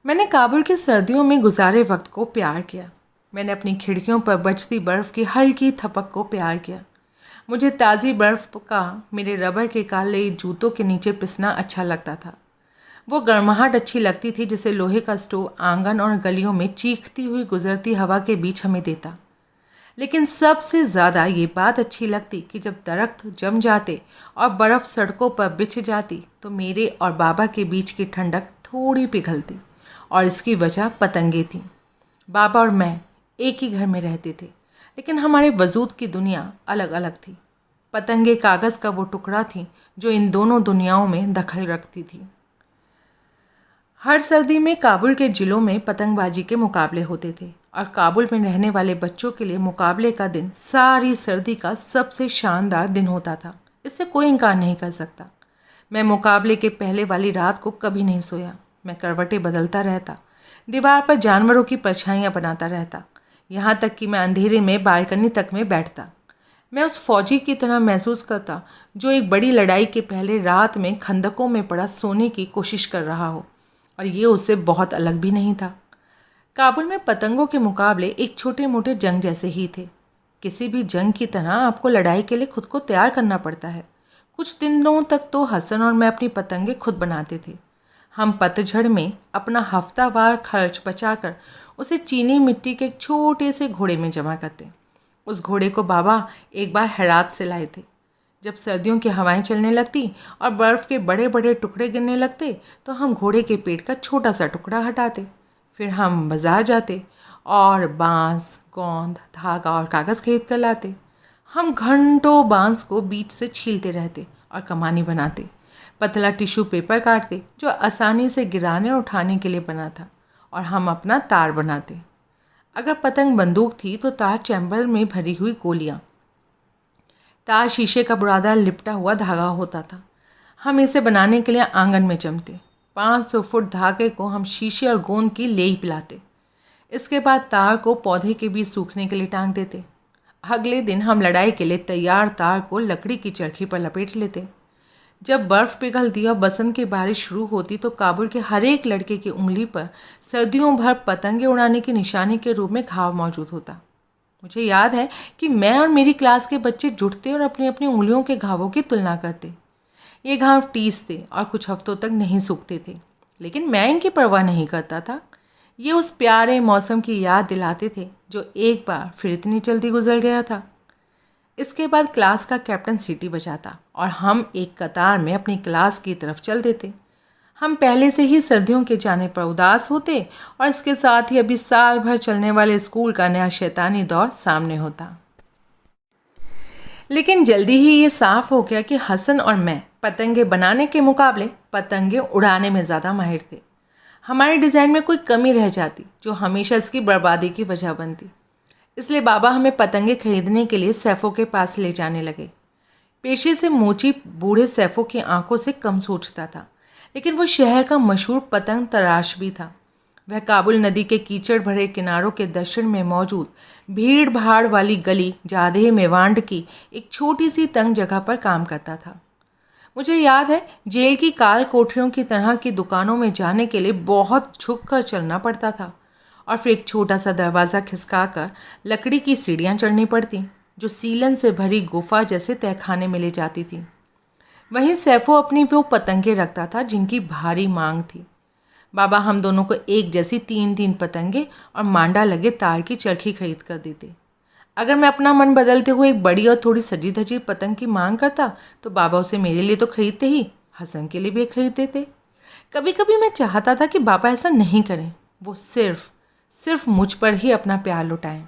मैंने काबुल की सर्दियों में गुजारे वक्त को प्यार किया। मैंने अपनी खिड़कियों पर बजती बर्फ़ की हल्की थपक को प्यार किया। मुझे ताज़ी बर्फ़ का मेरे रबर के काले जूतों के नीचे पिसना अच्छा लगता था। वो गर्माहट अच्छी लगती थी जिसे लोहे का स्टोव आंगन और गलियों में चीखती हुई गुजरती हवा के बीच हमें देता। लेकिन सबसे ज़्यादा ये बात अच्छी लगती कि जब दरख्त जम जाते और बर्फ़ सड़कों पर बिछ जाती तो मेरे और बाबा के बीच की ठंडक थोड़ी पिघलती, और इसकी वजह पतंगे थीं। बाबा और मैं एक ही घर में रहते थे, लेकिन हमारे वजूद की दुनिया अलग अलग थी। पतंगे कागज़ का वो टुकड़ा थी जो इन दोनों दुनियाओं में दखल रखती थी। हर सर्दी में काबुल के ज़िलों में पतंगबाजी के मुकाबले होते थे, और काबुल में रहने वाले बच्चों के लिए मुकाबले का दिन सारी सर्दी का सबसे शानदार दिन होता था। इससे कोई इनकार नहीं कर सकता। मैं मुकाबले के पहले वाली रात को कभी नहीं सोया। मैं करवटें बदलता रहता, दीवार पर जानवरों की परछाइयाँ बनाता रहता, यहाँ तक कि मैं अंधेरे में बालकनी तक में बैठता। मैं उस फौजी की तरह महसूस करता जो एक बड़ी लड़ाई के पहले रात में खंदकों में पड़ा सोने की कोशिश कर रहा हो, और ये उससे बहुत अलग भी नहीं था। काबुल में पतंगों के मुकाबले एक छोटे मोटे जंग जैसे ही थे। किसी भी जंग की तरह आपको लड़ाई के लिए खुद को तैयार करना पड़ता है। कुछ दिनों तक तो हसन और मैं अपनी पतंगे खुद बनाते थे। हम पतझड़ में अपना हफ्तावार खर्च बचाकर उसे चीनी मिट्टी के एक छोटे से घोड़े में जमा करते। उस घोड़े को बाबा एक बार हेरात से लाए थे। जब सर्दियों की हवाएं चलने लगती और बर्फ़ के बड़े बड़े टुकड़े गिरने लगते तो हम घोड़े के पेट का छोटा सा टुकड़ा हटाते। फिर हम बाज़ार जाते और बांस, गोंद, धागा और कागज़ खरीद कर लाते। हम घंटों बांस को बीच से छीलते रहते और कमानी बनाते। पतला टिश्यू पेपर काटते जो आसानी से गिराने और उठाने के लिए बना था, और हम अपना तार बनाते। अगर पतंग बंदूक थी तो तार चैम्बर में भरी हुई गोलियाँ, तार शीशे का बुरादा लिपटा हुआ धागा होता था। हम इसे बनाने के लिए आंगन में जमते। 500 फुट धागे को हम शीशे और गोंद की लेई पिलाते। इसके बाद तार को पौधे के बीच सूखने के लिए टांग देते। अगले दिन हम लड़ाई के लिए तैयार तार को लकड़ी की चरखी पर लपेट लेते। जब बर्फ़ पिघलती और बसंत की बारिश शुरू होती तो काबुल के हर एक लड़के की उंगली पर सर्दियों भर पतंगे उड़ाने की निशानी के रूप में घाव मौजूद होता। मुझे याद है कि मैं और मेरी क्लास के बच्चे जुटते और अपनी अपनी उंगलियों के घावों की तुलना करते। ये घाव टीसते और कुछ हफ्तों तक नहीं सूखते थे, लेकिन मैं इनकी परवाह नहीं करता था। ये उस प्यारे मौसम की याद दिलाते थे जो एक बार फिर इतनी जल्दी गुजर गया था। इसके बाद क्लास का कैप्टन सीटी बजाता और हम एक कतार में अपनी क्लास की तरफ चल देते। हम पहले से ही सर्दियों के जाने पर उदास होते और इसके साथ ही अभी साल भर चलने वाले स्कूल का नया शैतानी दौर सामने होता। लेकिन जल्दी ही ये साफ हो गया कि हसन और मैं पतंगे बनाने के मुकाबले पतंगे उड़ाने में ज़्यादा माहिर थे। हमारे डिज़ाइन में कोई कमी रह जाती जो हमेशा इसकी बर्बादी की वजह बनती। इसलिए बाबा हमें पतंगे खरीदने के लिए सैफ़ों के पास ले जाने लगे। पेशे से मोची बूढ़े सैफ़ों की आंखों से कम सोचता था, लेकिन वो शहर का मशहूर पतंग तराश भी था। वह काबुल नदी के कीचड़ भरे किनारों के दक्षिण में मौजूद भीड़ भाड़ वाली गली जाधे मेवांड की एक छोटी सी तंग जगह पर काम करता था। मुझे याद है जेल की काल कोठरियों की तरह की दुकानों में जाने के लिए बहुत झुक कर चलना पड़ता था, और फिर एक छोटा सा दरवाज़ा खिसकाकर लकड़ी की सीढ़ियाँ चढ़नी पड़ती जो सीलन से भरी गुफा जैसे तहखाने में ले जाती थी। वहीं सैफो अपनी वो पतंगे रखता था जिनकी भारी मांग थी। बाबा हम दोनों को एक जैसी 3-3 पतंगे और मांडा लगे तार की चरखी खरीद कर देते। अगर मैं अपना मन बदलते हुए एक बड़ी और थोड़ी सजी धजी पतंग की मांग करता तो बाबा उसे मेरे लिए तो खरीदते ही, हसन के लिए भी खरीद देते। कभी कभी मैं चाहता था कि बाबा ऐसा नहीं करें, वो सिर्फ मुझ पर ही अपना प्यार लुटाएं।